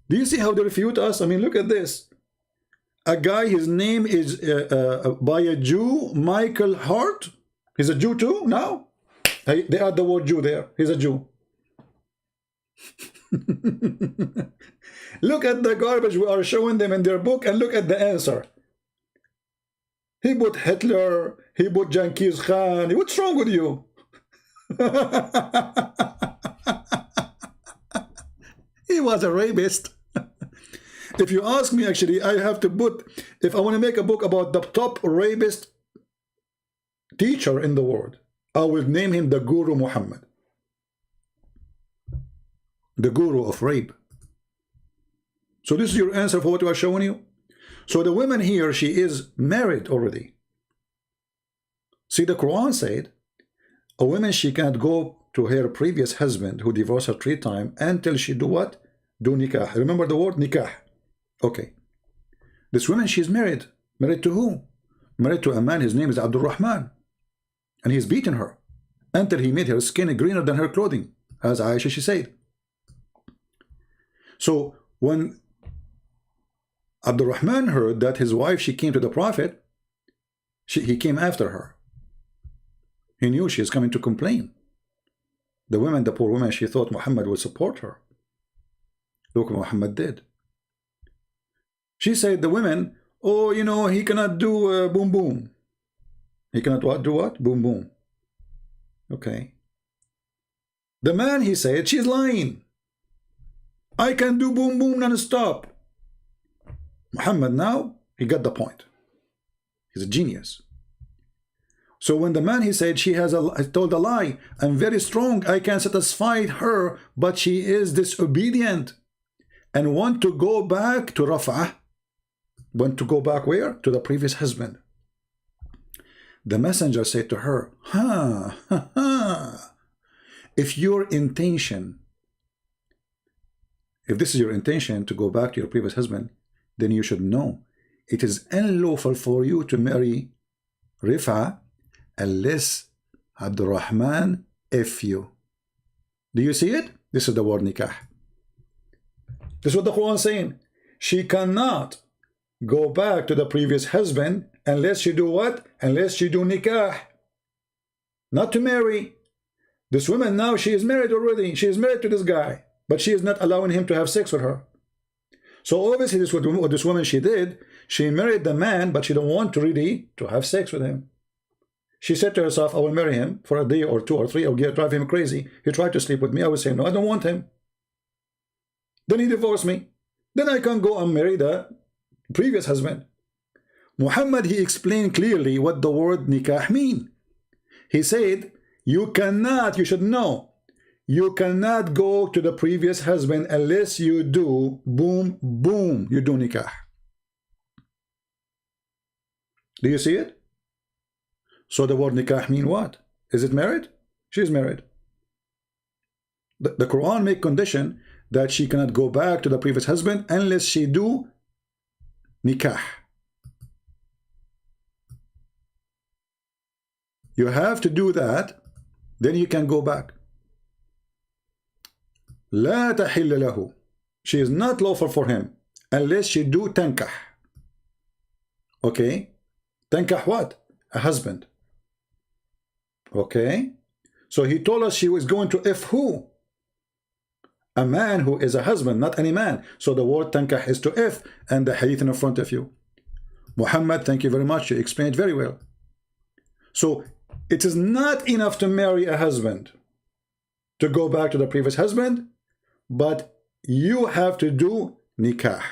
Do you see how they refute us? I mean, look at this. A guy, his name is by a Jew, Michael Hart. He's a Jew too now. They add the word Jew there. He's a Jew. Look at the garbage we are showing them in their book, and look at the answer. He put Hitler, he put Genghis Khan. What's wrong with you? He was a rapist. If you ask me, actually, I have to put, if I want to make a book about the top rapist teacher in the world, I will name him the Guru Muhammad. The guru of rape. So this is your answer for what we are showing you. So the woman here, she is married already. See, the Quran said, a woman, she can't go to her previous husband who divorced her 3 times until she do what? Do nikah. Remember the word nikah. Okay. This woman, she's married. Married to who? Married to a man, his name is Abdul Rahman. And he's beaten her until he made her skin greener than her clothing, as Aisha, she said. So when Abdul Rahman heard that his wife, she came to the Prophet, he came after her. He knew she is coming to complain. The woman, the poor woman, she thought Muhammad would support her. Look what Muhammad did. She said, the women, oh, you know, he cannot do boom boom. He cannot what? Do what? Boom boom. Okay. The man, he said, she's lying. I can do boom boom non-stop. Muhammad now, he got the point. He's a genius. So when the man, he said, she has told a lie, I'm very strong, I can satisfy her, but she is disobedient and want to go back to Raf'ah. Want to go back where? To the previous husband. The messenger said to her, if your intention, if this is your intention to go back to your previous husband, then you should know it is unlawful for you to marry Rif'a unless Abdurrahman if you. Do you see it? This is the word nikah. This is what the Quran is saying. She cannot go back to the previous husband unless she do what? Unless she do nikah. Not to marry. This woman now, she is married already. She is married to this guy, but she is not allowing him to have sex with her. So obviously this is what this woman she did. She married the man, but she don't want to really to have sex with him. She said to herself, I will marry him for a day or two or three. I will drive him crazy. He tried to sleep with me. I will say, no, I don't want him. Then he divorced me. Then I can go and marry the previous husband. Muhammad, he explained clearly what the word nikah mean. He said, you cannot, you should know, you cannot go to the previous husband unless you do boom, boom, you do nikah. Do you see it? So the word nikah mean what? Is it married? She is married. The Quran make condition that she cannot go back to the previous husband unless she do nikah. You have to do that, then you can go back. لا تحل له. She is not lawful for him unless she do tankah. Okay? Tankah what? A husband. Okay? So he told us she was going to if who? A man who is a husband, not any man. So the word tankah is to if, and the hadith in front of you. Muhammad, thank you very much. You explained very well. So it is not enough to marry a husband to go back to the previous husband, but you have to do nikah,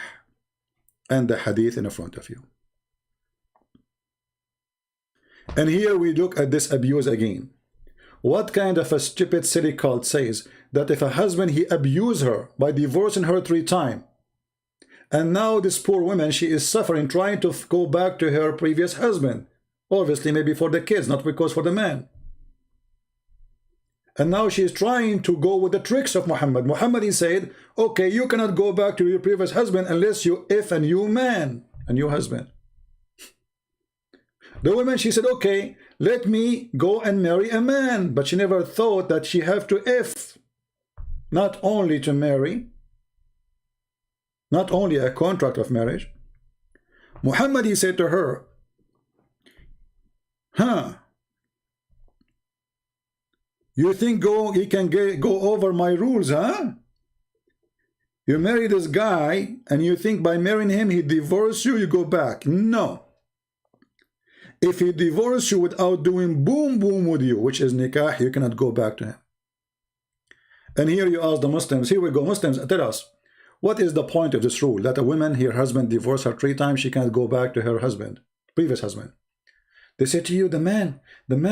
and the hadith in front of you. And here we look at this abuse again. What kind of a stupid silly cult says that if a husband he abused her by divorcing her 3 times, and now this poor woman, she is suffering trying to go back to her previous husband, obviously maybe for the kids, not because for the man. And now she is trying to go with the tricks of Muhammad. Muhammad, he said, okay, you cannot go back to your previous husband unless you if a new man, a new husband. The woman, she said, okay, let me go and marry a man. But she never thought that she have to if, not only to marry, not only a contract of marriage. Muhammad, he said to her, you think he can go over my rules, huh? You marry this guy and you think by marrying him he divorce you, you go back. No. If he divorces you without doing boom boom with you, which is nikah, you cannot go back to him. And here you ask the Muslims, here we go, Muslims, tell us, what is the point of this rule? That a woman, her husband divorced her 3 times, she cannot go back to her husband, previous husband. They say to you, the man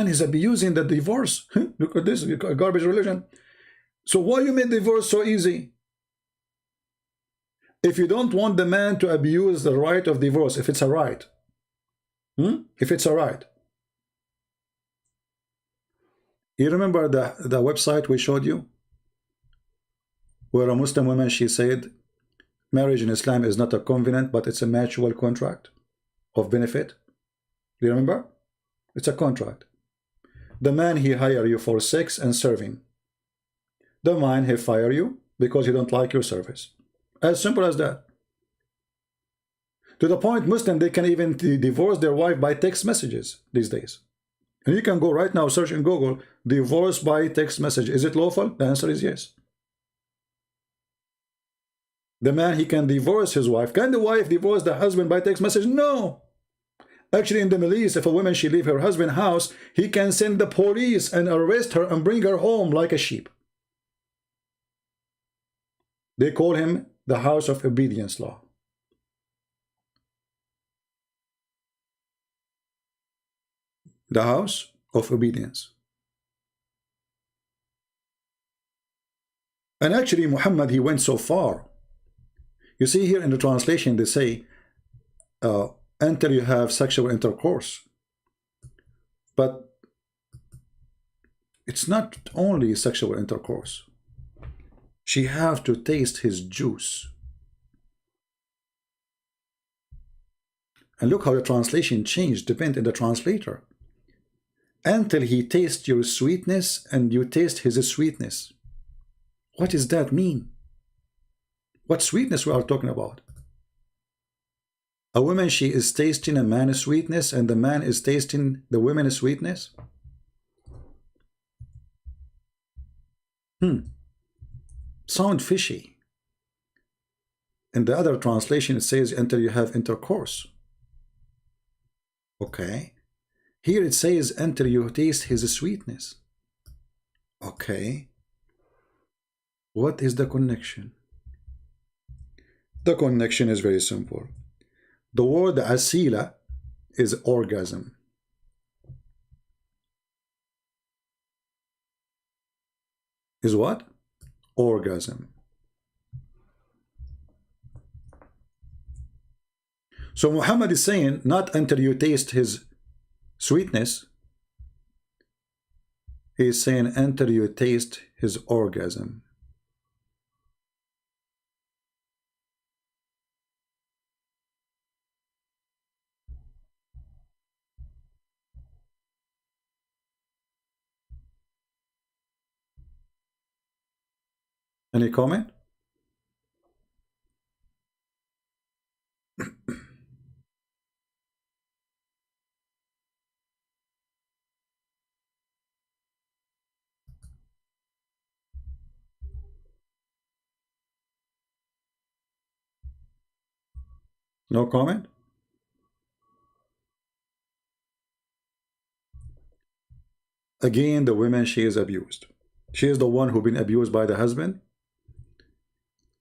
is abusing the divorce. Look at this, garbage religion. So why you make divorce so easy? If you don't want the man to abuse the right of divorce, if it's a right, if it's a right. You remember the website we showed you? Where a Muslim woman, she said, marriage in Islam is not a covenant, but it's a mutual contract of benefit. Do you remember? It's a contract. The man, he hire you for sex and serving. The man, he fire you because he don't like your service. As simple as that. To the point, Muslim, they can even divorce their wife by text messages these days. And you can go right now, search in Google, divorce by text message. Is it lawful? The answer is yes. The man, he can divorce his wife. Can the wife divorce the husband by text message? No. Actually, in the Middle East, if a woman, she leave her husband's house, he can send the police and arrest her and bring her home like a sheep. They call him the house of obedience law. The house of obedience. And actually Muhammad, he went so far. You see here in the translation they say until you have sexual intercourse. But it's not only sexual intercourse. She have to taste his juice. And look how the translation changed, depend on the translator. Until he tastes your sweetness and you taste his sweetness. What does that mean? What sweetness we are talking about? A woman, she is tasting a man's sweetness and the man is tasting the woman's sweetness? Sound fishy. In the other translation it says until you have intercourse. Okay. Here it says until you taste his sweetness. Okay. What is the connection? The connection is very simple. The word asila is orgasm. Is what? Orgasm. So Muhammad is saying not until you taste his sweetness. He is saying until you taste his orgasm. Any comment? No comment? Again, the woman, she is abused. She is the one who been abused by the husband.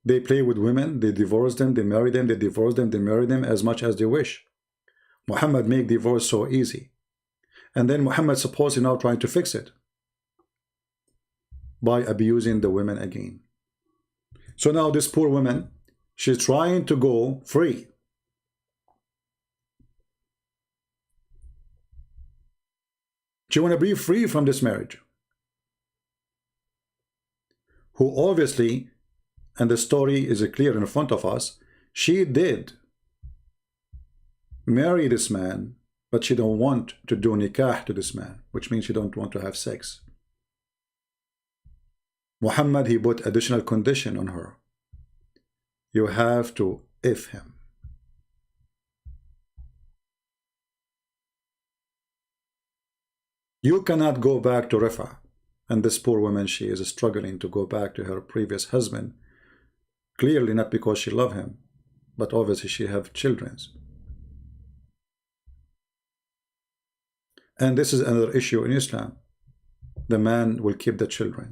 They play with women, they divorce them, they marry them, they divorce them, they marry them as much as they wish. Muhammad make divorce so easy. And then Muhammad supposedly now trying to fix it by abusing the women again. So now this poor woman, she's trying to go free. She want to be free from this marriage. Who obviously, and the story is clear in front of us, she did marry this man, but she don't want to do nikah to this man, which means she don't want to have sex. Muhammad, he put additional condition on her. You have to if him. You cannot go back to Rifa. And this poor woman, she is struggling to go back to her previous husband. Clearly not because she loved him, but obviously she have children. And this is another issue in Islam. The man will keep the children.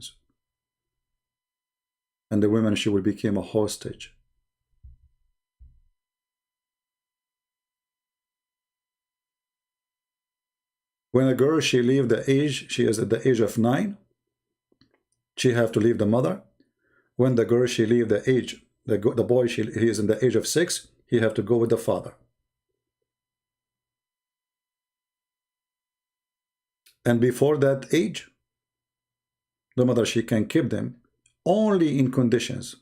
And the woman, she will become a hostage. When a girl, she leave the age, she is at the age of 9, she have to leave the mother. When the girl, she leave the age, the boy, he is in the age of 6, he have to go with the father. And before that age, the mother, she can keep them only in conditions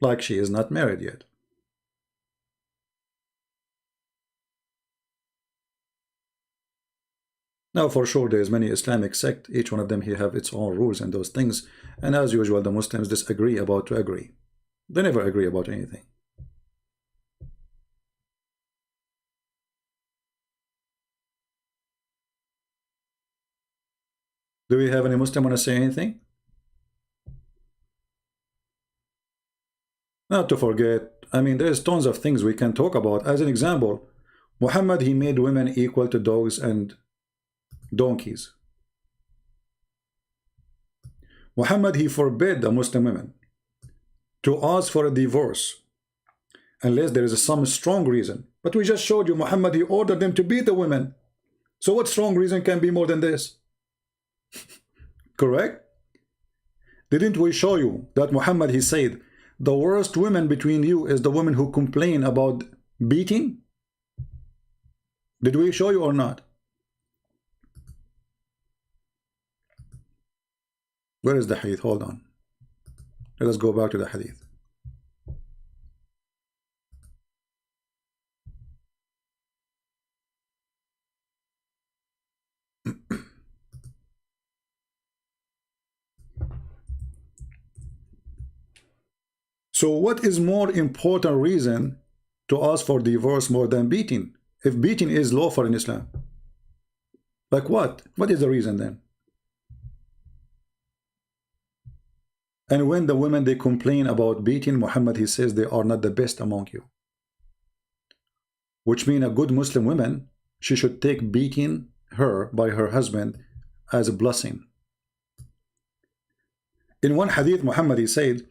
like she is not married yet. Now, for sure, there's many Islamic sects. Each one of them, he have its own rules and those things. And as usual, the Muslims disagree about to agree. They never agree about anything. Do we have any Muslim want to say anything? Not to forget, I mean, there's tons of things we can talk about. As an example, Muhammad, he made women equal to dogs and donkeys. Muhammad, he forbid the Muslim women to ask for a divorce unless there is some strong reason. But we just showed you Muhammad, he ordered them to beat the women. So what strong reason can be more than this? Correct? Didn't we show you that Muhammad, he said, the worst woman between you is the woman who complain about beating? Did we show you or not? Where is the hadith? Hold on. Let us go back to the hadith. So what is more important reason to ask for divorce more than beating? If beating is lawful in Islam, like what? What is the reason then? And when the women they complain about beating, Muhammad he says they are not the best among you. Which means a good Muslim woman, she should take beating her by her husband as a blessing. In one hadith, Muhammad he said,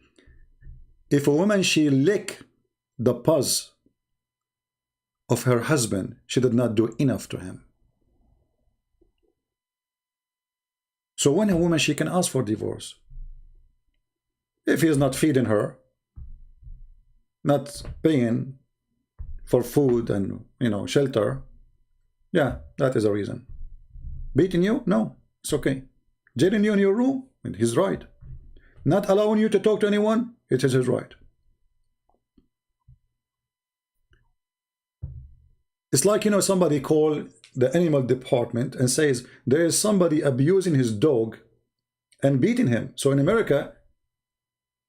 if a woman she lick the paws of her husband, she did not do enough to him. So when a woman she can ask for divorce, if he is not feeding her, not paying for food and shelter, yeah, that is a reason. Beating you? No, it's okay. Jailing you in your room? He's right. Not allowing you to talk to anyone? It is his right. It's like, somebody call the animal department and says there is somebody abusing his dog and beating him. So in America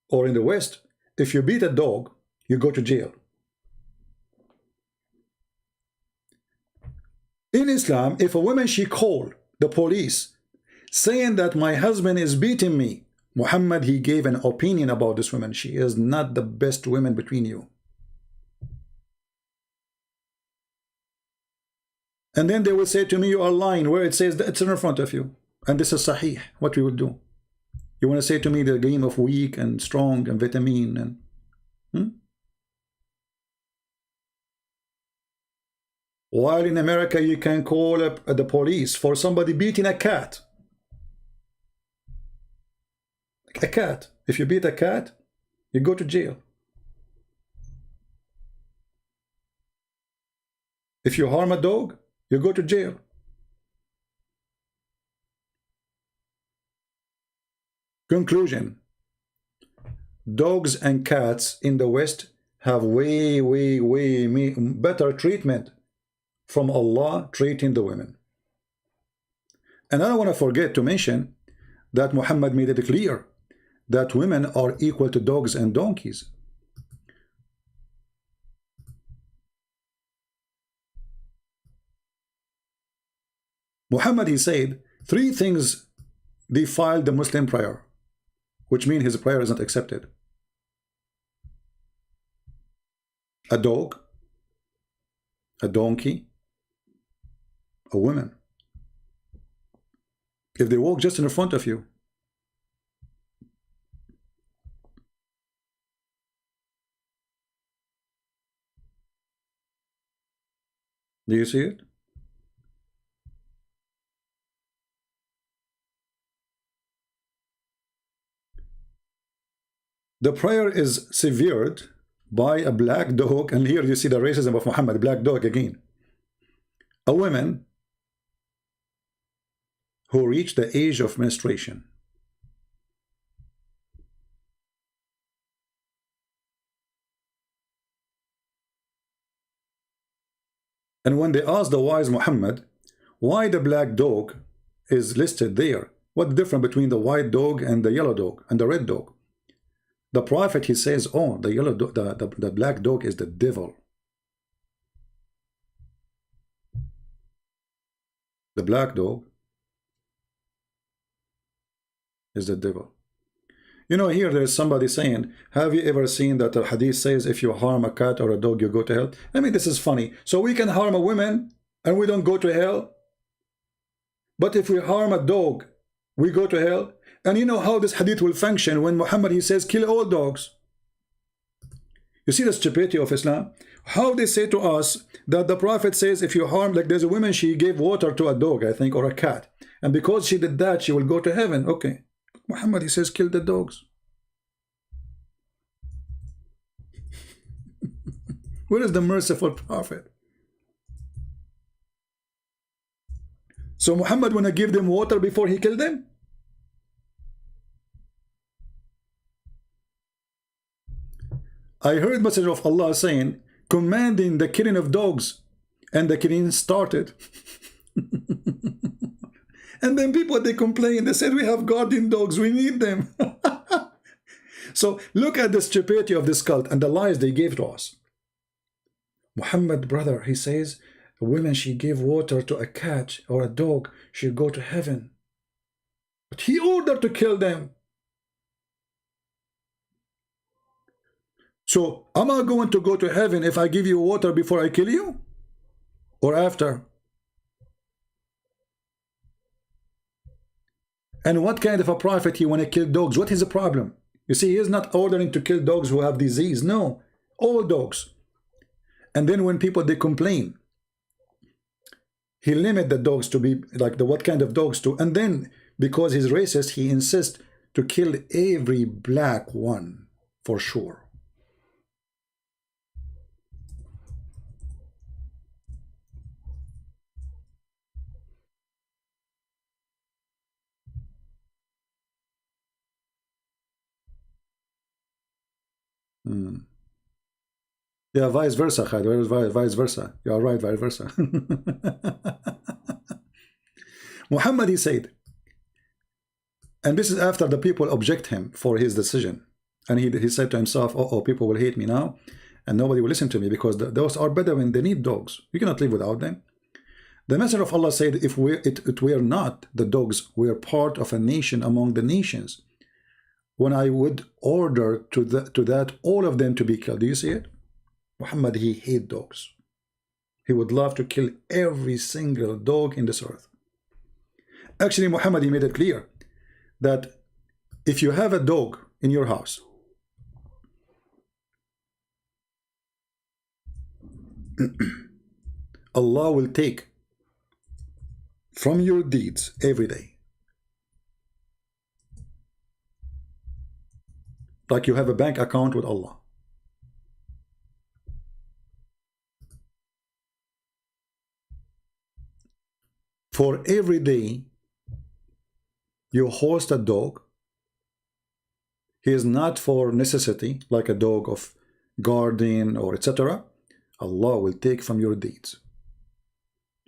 or in the West, if you beat a dog, you go to jail. In Islam, if a woman she called the police saying that my husband is beating me, Muhammad he gave an opinion about this woman. She is not the best woman between you. And then they will say to me, you are lying, where it says that it's in front of you. And this is sahih, what we will do. You want to say to me the game of weak and strong and vitamin and While in America you can call up the police for somebody beating a cat. A cat. If you beat a cat, you go to jail. If you harm a dog, you go to jail. Conclusion. Dogs and cats in the West have way better treatment from Allah treating the women. And I don't want to forget to mention that Muhammad made it clear that women are equal to dogs and donkeys. Muhammad he said 3 things defile the Muslim prayer, which means his prayer is not accepted. A dog, a donkey, a woman. If they walk just in front of you. Do you see it? The prayer is severed by a black dog, and here you see the racism of Muhammad, black dog again. A woman who reached the age of menstruation. And when they asked the wise Muhammad why the black dog is listed there, what's the difference between the white dog and the yellow dog and the red dog? The prophet he says, oh, the yellow dog, the black dog is the devil. The black dog is the devil. Here there's somebody saying, have you ever seen that the hadith says if you harm a cat or a dog, you go to hell? I mean, this is funny. So we can harm a woman and we don't go to hell? But if we harm a dog, we go to hell? And you know how this hadith will function when Muhammad he says, kill all dogs. You see the stupidity of Islam? How they say to us that the Prophet says if you harm, like there's a woman, she gave water to a dog, I think, or a cat. And because she did that, she will go to heaven. Okay. Muhammad, he says, kill the dogs. Where is the merciful Prophet? So Muhammad wanna give them water before he killed them? I heard message of Allah saying, commanding the killing of dogs, and the killing started. And then people, they complain, they said, we have guardian dogs, we need them. So look at the stupidity of this cult and the lies they gave to us. Muhammad, brother, he says, a woman, she gave water to a cat or a dog, she'll go to heaven. But he ordered to kill them. So am I going to go to heaven if I give you water before I kill you? Or after? And what kind of a prophet he want to kill dogs? What is the problem? You see, he is not ordering to kill dogs who have disease. No, all dogs. And then when people, they complain, he limit the dogs to be like the what kind of dogs to, and then because he's racist, he insists to kill every black one for sure. Yeah, vice versa, Khalid. Vice versa. You are right, vice versa. Muhammad, he said, and this is after the people object him for his decision. And he said to himself, oh, people will hate me now, and nobody will listen to me because those are Bedouin, they need dogs. You cannot live without them. The Messenger of Allah said, if it were not the dogs, we are part of a nation among the nations, when I would order to that all of them to be killed. Do you see it? Muhammad, he hates dogs. He would love to kill every single dog in this earth. Actually, Muhammad, he made it clear that if you have a dog in your house, Allah will take from your deeds every day. Like you have a bank account with Allah. For every day you host a dog, he is not for necessity, like a dog of guardian or etc. Allah will take from your deeds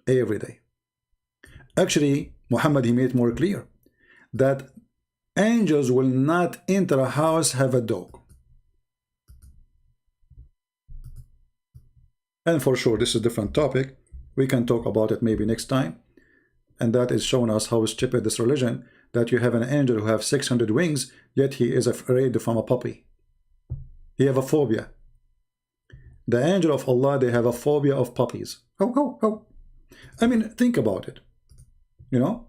every day. Actually, Muhammad, he made it more clear that angels will not enter a house have a dog. And for sure, this is a different topic. We can talk about it maybe next time. And that is showing us how stupid this religion, that you have an angel who have 600 wings, yet he is afraid from a puppy. He have a phobia. The angel of Allah, they have a phobia of puppies. Oh. I mean, think about it. You know,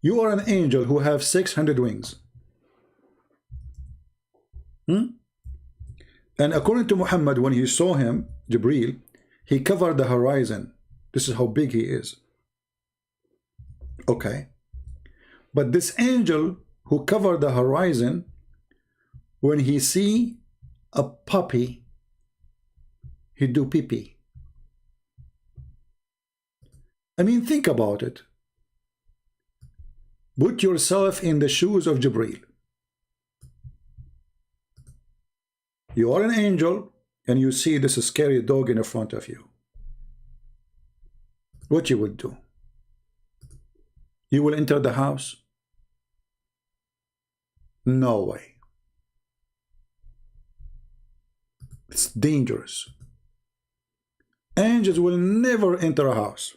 you are an angel who have 600 wings. And according to Muhammad, when he saw him, Jibreel, he covered the horizon. This is how big he is. Okay. But this angel who covered the horizon, when he see a puppy, he do pee-pee. I mean, think about it. Put yourself in the shoes of Jibreel. You are an angel and you see this scary dog in front of you. What you would do? You will enter the house? No way. It's dangerous. Angels will never enter a house.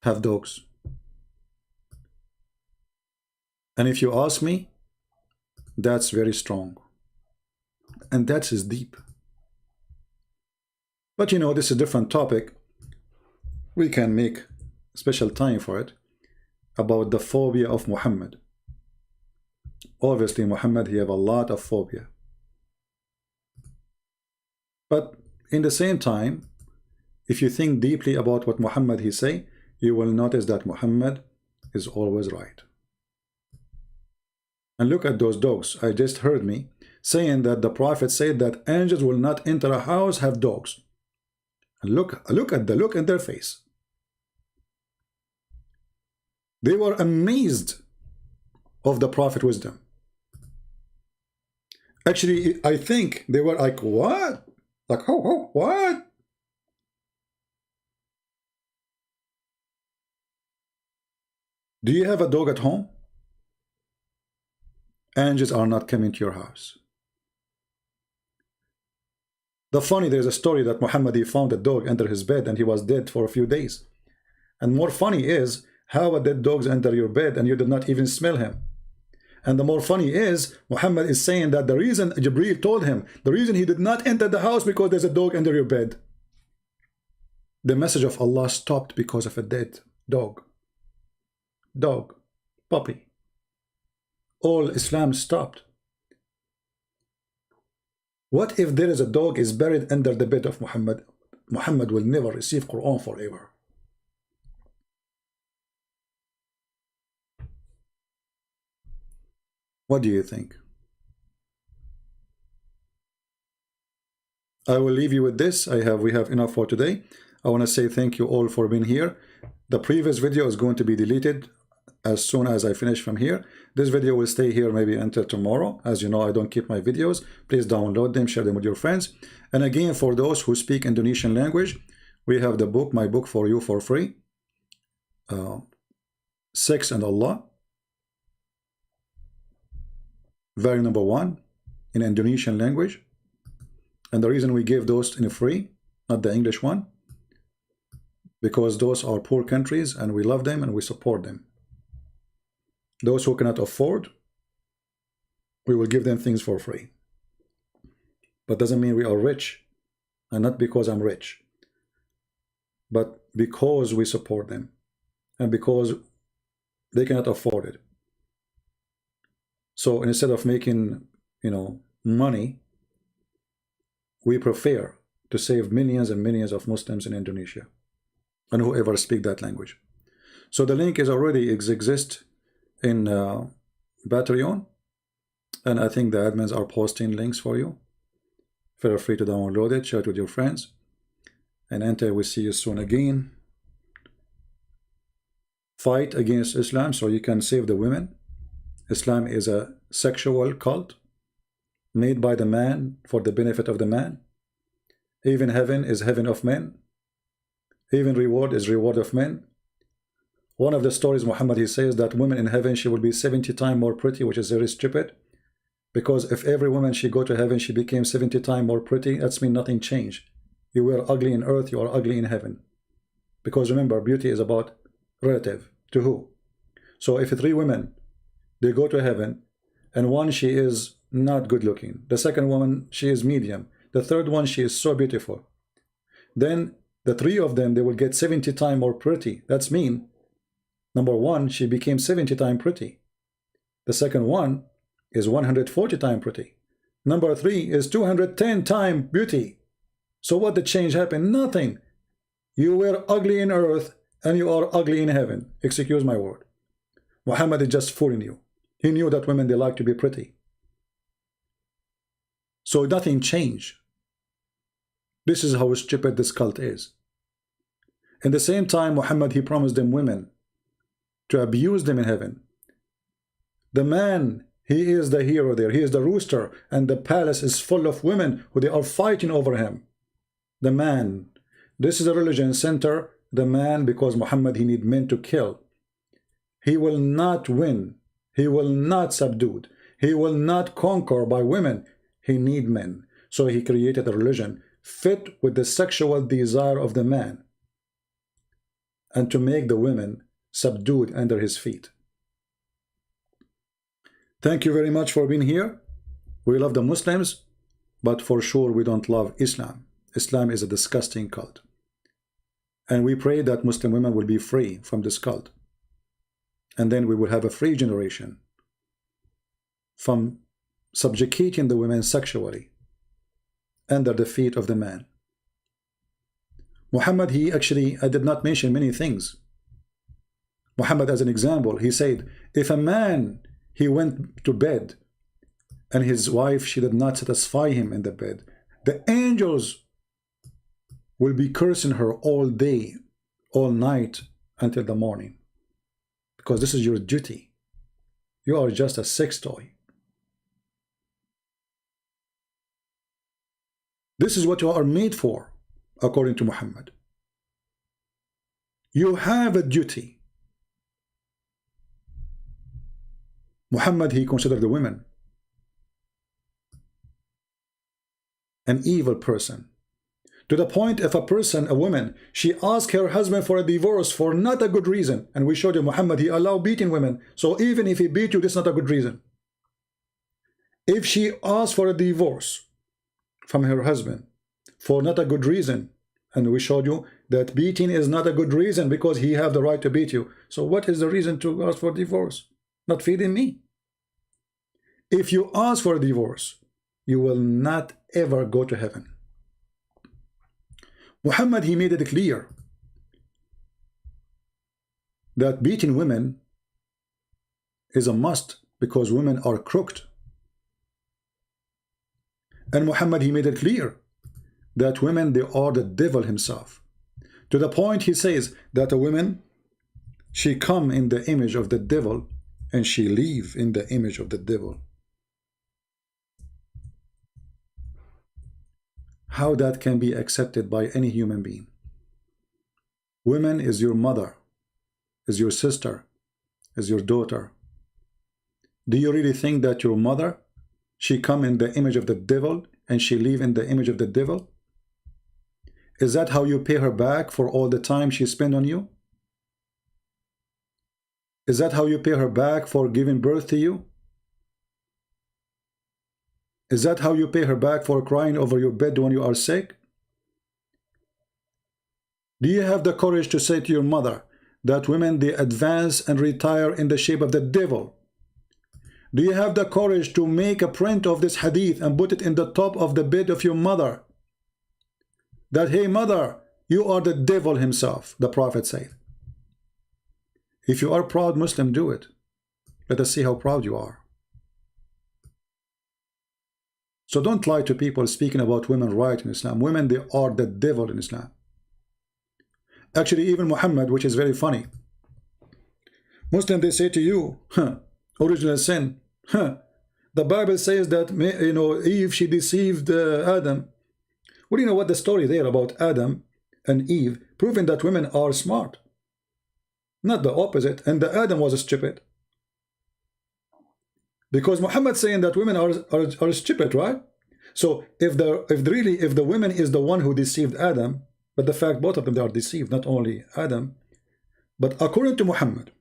Have dogs. And if you ask me, that's very strong. And that is deep. But you know, this is a different topic. We can make special time for it. about the phobia of Muhammad. Obviously, Muhammad, he have a lot of phobia. But in the same time, if you think deeply about what Muhammad he say, you will notice that Muhammad is always right. And look at those dogs. I just heard me saying that the Prophet said that angels will not enter a house have dogs. And look at the look in their face. They were amazed of the Prophet wisdom. Actually, I think they were like, what? Like, oh, what? Do you have a dog at home? Angels are not coming to your house. There's a story that Muhammad, he found a dog under his bed and he was dead for a few days. And more funny is how a dead dog enter your bed and you did not even smell him. And the more funny is Muhammad is saying that the reason Jibreel told him, the reason he did not enter the house because there's a dog under your bed. The message of Allah stopped because of a dead dog. Dog, puppy. All Islam stopped. What if there is a dog is buried under the bed of Muhammad? Muhammad will never receive Quran forever. What do you think? I will leave you with this. We have enough for today. I want to say thank you all for being here. The previous video is going to be deleted as soon as I finish from here. This video will stay here maybe until tomorrow. As you know, I don't keep my videos. Please download them, share them with your friends. And again, for those who speak Indonesian language, we have the book, my book for you for free. Sex and Allah. Value number 1 in Indonesian language. And the reason we give those in free, not the English one, because those are poor countries and we love them and we support them. Those who cannot afford, we will give them things for free. But doesn't mean we are rich, and not because I'm rich, but because we support them and because they cannot afford it. So instead of making, money, we prefer to save millions and millions of Muslims in Indonesia and whoever speak that language. So the link is already exists in Patreon, and I think the admins are posting links for you. Feel free to download it, share it with your friends, and until we see you soon again, fight against Islam so you can save the women. Islam is a sexual cult made by the man for the benefit of the man. Even heaven is heaven of men. Even reward is reward of men. One of the stories, Muhammad, he says that women in heaven, she will be 70 times more pretty, which is very stupid. Because if every woman she go to heaven, she became 70 times more pretty, that's mean nothing changed. You were ugly in earth, you are ugly in heaven. Because remember, beauty is about relative to who? So if 3 women, they go to heaven, and one she is not good looking, the second woman she is medium, the third one she is so beautiful, then the 3 of them, they will get 70 times more pretty. That's mean number 1, she became 70 times pretty. The second one is 140 times pretty. Number 3 is 210 times beauty. So what the change happened? Nothing. You were ugly in earth and you are ugly in heaven. Excuse my word. Muhammad is just fooling you. He knew that women, they like to be pretty. So nothing changed. This is how stupid this cult is. In the same time, Muhammad, he promised them women to abuse them in heaven. The man, he is the hero there. He is the rooster, and the palace is full of women who they are fighting over him. The man. This is a religion center. The man, because Muhammad, he need men to kill. He will not win. He will not subdue. He will not conquer by women. He need men. So he created a religion fit with the sexual desire of the man, and to make the women subdued under his feet. Thank you very much for being here. We love the Muslims, but for sure we don't love Islam. Islam is a disgusting cult. And we pray that Muslim women will be free from this cult. and then we will have a free generation from subjugating the women sexually under the feet of the man. Muhammad, I did not mention many things. Muhammad, as an example, he said, if a man, he went to bed and his wife, she did not satisfy him in the bed, the angels will be cursing her all day, all night, until the morning. Because this is your duty. You are just a sex toy. This is what you are made for, according to Muhammad. You have a duty. Muhammad, he considered the women an evil person. To the point, if a woman, she asked her husband for a divorce for not a good reason, and we showed you Muhammad, he allowed beating women. So even if he beat you, this is not a good reason. If she asked for a divorce from her husband for not a good reason, and we showed you that beating is not a good reason because he have the right to beat you. So what is the reason to ask for divorce? Not feeding me. If you ask for a divorce, you will not ever go to heaven. Muhammad, he made it clear that beating women is a must because women are crooked. And Muhammad, he made it clear that women, they are the devil himself. To the point he says that a woman, she come in the image of the devil and she leave in the image of the devil. How that can be accepted by any human being? Women is your mother, is your sister, is your daughter. Do you really think that your mother, she come in the image of the devil and she live in the image of the devil? Is that how you pay her back for all the time she spent on you? Is that how you pay her back for giving birth to you? Is that how you pay her back for crying over your bed when you are sick? Do you have the courage to say to your mother that women, they advance and retire in the shape of the devil? Do you have the courage to make a print of this hadith and put it in the top of the bed of your mother? That, hey mother, you are the devil himself, the Prophet said. If you are proud Muslim, do it. Let us see how proud you are. So don't lie to people speaking about women right in Islam. Women, they are the devil in Islam. Actually, even Muhammad, which is very funny. Muslim, they say to you, original sin. The Bible says that, you know, Eve, she deceived Adam. What do you know what the story there about Adam and Eve, proving that women are smart? Not the opposite. And the Adam was stupid. Because Muhammad saying that women are stupid, right? So if the women is the one who deceived Adam, but the fact both of them, they are deceived, not only Adam, but according to Muhammad,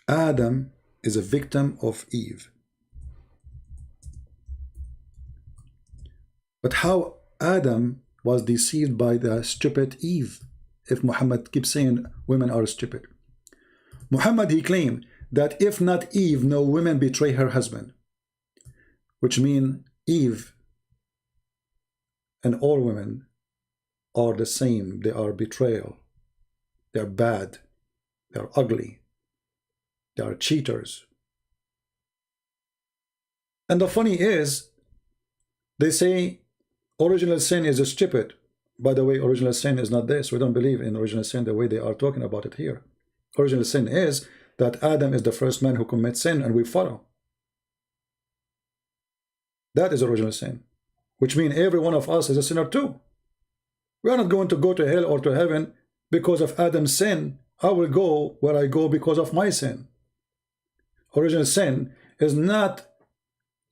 Adam is a victim of Eve. But how Adam was deceived by the stupid Eve, if Muhammad keeps saying women are stupid? Muhammad, he claimed that if not Eve, no women betray her husband, which means Eve and all women are the same. They are betrayal. They are bad. They are ugly. They are cheaters. And the funny is, they say original sin is stupid. By the way, original sin is not this. We don't believe in original sin the way they are talking about it here. Original sin is that Adam is the first man who commits sin and we follow. That is original sin, which means every one of us is a sinner too. We are not going to go to hell or to heaven because of Adam's sin. I will go where I go because of my sin. Original sin is not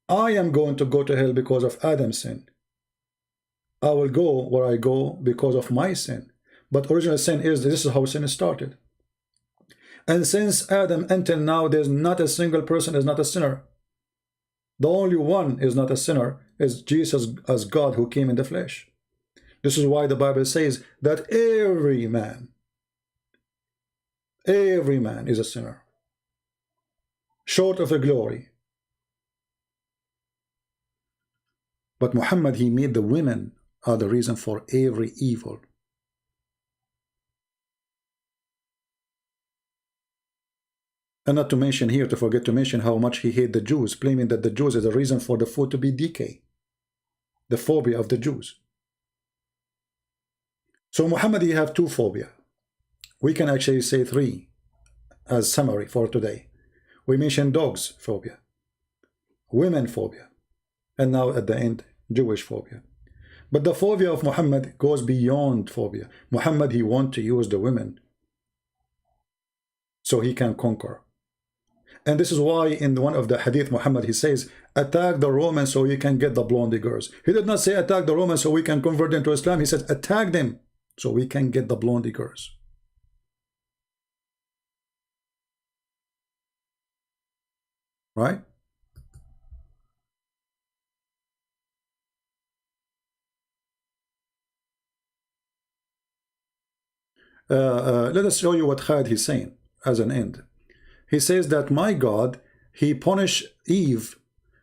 I am going to go to hell because of Adam's sin. I will go where I go because of my sin. But original sin is, this is how sin started. And since Adam until now, there's not a single person is not a sinner. The only one is not a sinner is Jesus as God who came in the flesh. This is why the Bible says that every man Every man is a sinner, short of the glory. But Muhammad, he made the women are the reason for every evil. And not to mention here, to forget to mention how much he hated the Jews, claiming that the Jews is the reason for the food to be decay. The phobia of the Jews. So Muhammad, you have two phobia. We can actually say three as summary for today. We mentioned dogs phobia, women phobia, and now at the end, Jewish phobia. But the phobia of Muhammad goes beyond phobia. Muhammad, he wants to use the women so he can conquer. And this is why in one of the hadith, Muhammad, he says, attack the Romans so you can get the blondie girls. He did not say attack the Romans so we can convert them to Islam. He said attack them so we can get the blondie girls. Right? Let us show you what Khalid he's saying as an end. He says that my God, he punished Eve.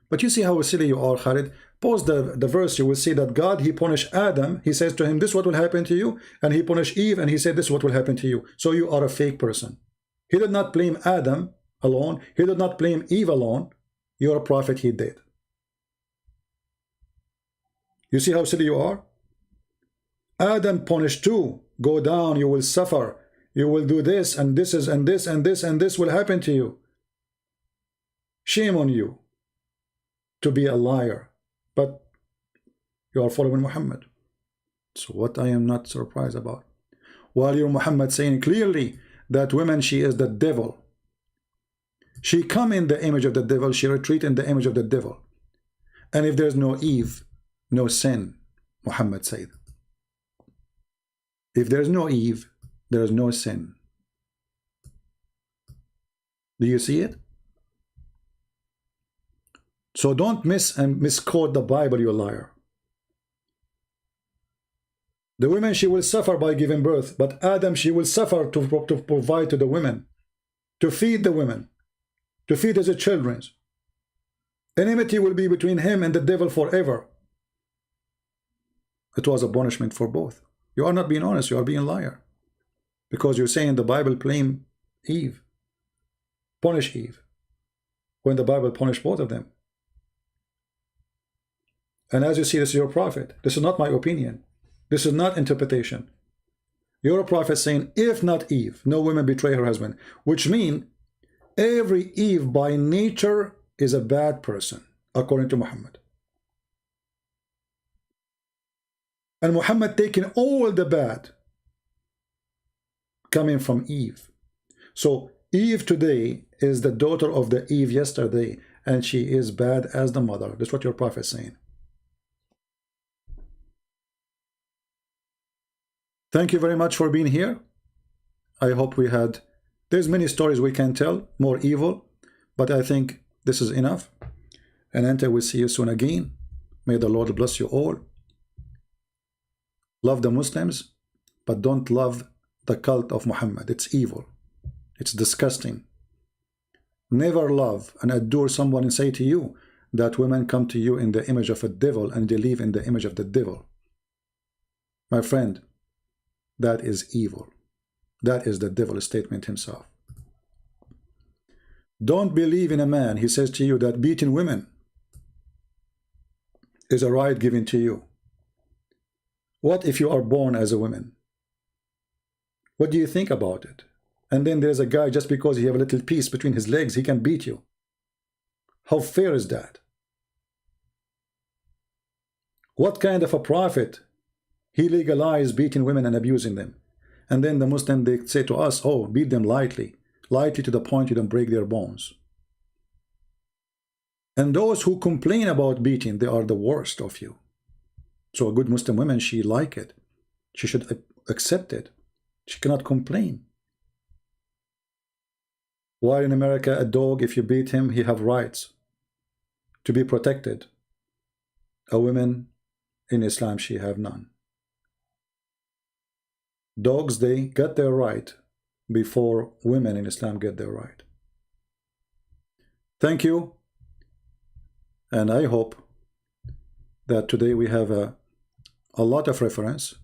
But you see how silly you are, Khalid. Pause the verse, you will see that God, he punished Adam. He says to him, this is what will happen to you. And he punished Eve, and he said, this is what will happen to you. So you are a fake person. He did not blame Adam alone. He did not blame Eve alone. You're a prophet, he did. You see how silly you are? Adam punished too. Go down, you will suffer. You will do this, and this is, and this, and this, and this will happen to you. Shame on you to be a liar. But you are following Muhammad. So what I am not surprised about. While you're Muhammad saying clearly that women, she is the devil. She come in the image of the devil. She retreat in the image of the devil. And if there's no Eve, no sin, Muhammad said. If there's no Eve, there's no sin. Do you see it? So don't misquote the Bible, you liar. The women, she will suffer by giving birth, but Adam, she will suffer to provide to the women, to feed the women, to feed his children. Enmity will be between him and the devil forever. It was a punishment for both. You are not being honest, you are being a liar. Because you're saying the Bible blame Eve, punish Eve, when the Bible punished both of them. And as you see, this is your prophet. This is not my opinion. This is not interpretation. You're a prophet saying, if not Eve, no woman betray her husband. Which means, every Eve by nature is a bad person, according to Muhammad. And Muhammad taking all the bad coming from Eve. So Eve today is the daughter of the Eve yesterday, and she is bad as the mother. That's what your prophet is saying. Thank you very much for being here. I hope we had, there's many stories we can tell, more evil, but I think this is enough. And until we see you soon again, may the Lord bless you all. Love the Muslims, but don't love the cult of Muhammad. It's evil. It's disgusting. Never love and adore someone and say to you that women come to you in the image of a devil and they live in the image of the devil. My friend, that is evil. That is the devil's statement himself. Don't believe in a man, he says to you, that beating women is a right given to you. What if you are born as a woman? What do you think about it? And then there's a guy, just because he have a little piece between his legs, he can beat you. How fair is that? What kind of a prophet? He legalized beating women and abusing them. And then the Muslim, they say to us, oh, beat them lightly. Lightly to the point you don't break their bones. And those who complain about beating, they are the worst of you. So a good Muslim woman, she like it. She should accept it. She cannot complain. While in America, a dog, if you beat him, he have rights to be protected. A woman in Islam, she have none. Dogs, they got their right before women in Islam get their right. Thank you, and I hope that today we have a lot of reference.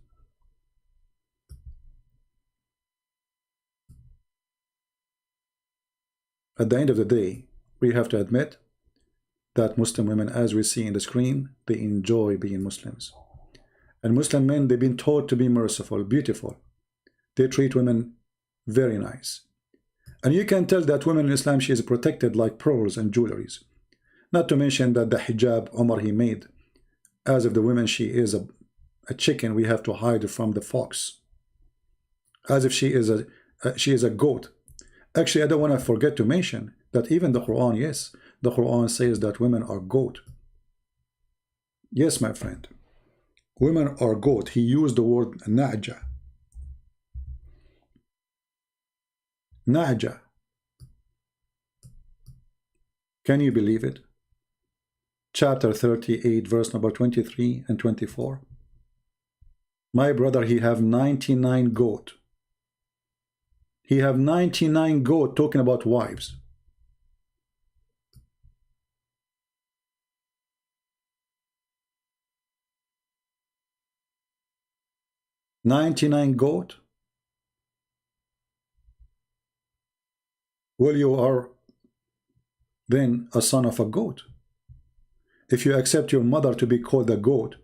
At the end of the day, we have to admit that Muslim women, as we see in the screen, they enjoy being Muslims. And Muslim men, they've been taught to be merciful, beautiful. They treat women very nice. And you can tell that women in Islam, she is protected like pearls and jewelries. Not to mention that the hijab Umar he made, as if the woman she is a chicken, we have to hide her from the fox. As if she is a goat. Actually, I don't want to forget to mention that even the Quran, yes, the Quran says that women are goat. Yes, my friend. Women are goat. He used the word na'ja. Na'ja. Can you believe it? Chapter 38, verse number 23 and 24. My brother, he have 99 goat. He have 99 goat, talking about wives. $99 goat. Well, you are then a son of a goat. If you accept your mother to be called a goat,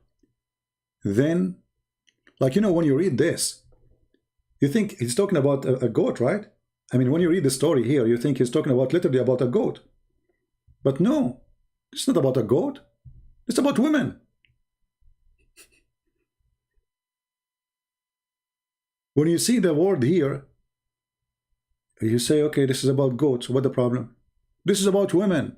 then, like, you know, when you read this, you think he's talking about a goat, right? I mean, when you read the story here, you think he's talking about literally about a goat. But no, it's not about a goat. It's about women. When you see the word here, you say, okay, this is about goats. What's the problem? This is about women.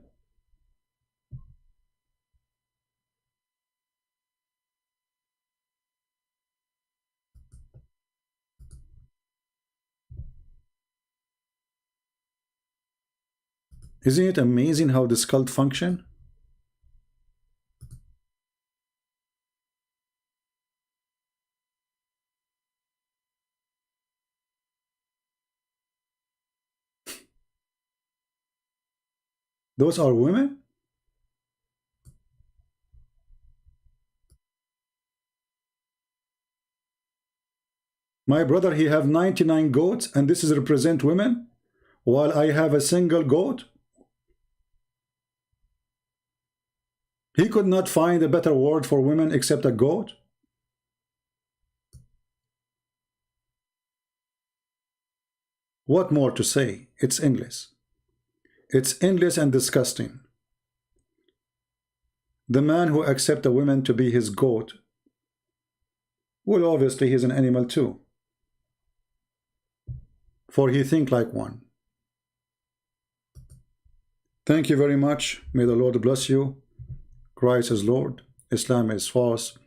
Isn't it amazing how this cult function? Those are women? My brother, he have 99 goats, and this is represent women, while I have a single goat. He could not find a better word for women except a goat. What more to say? It's endless. It's endless and disgusting. The man who accepts a woman to be his goat, well, obviously he's an animal too, for he think like one. Thank you very much. May the Lord bless you. Christ is Lord. Islam is false.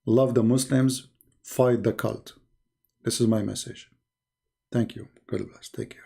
Love the Muslims. Fight the cult. This is my message. Thank you. God bless. Take care.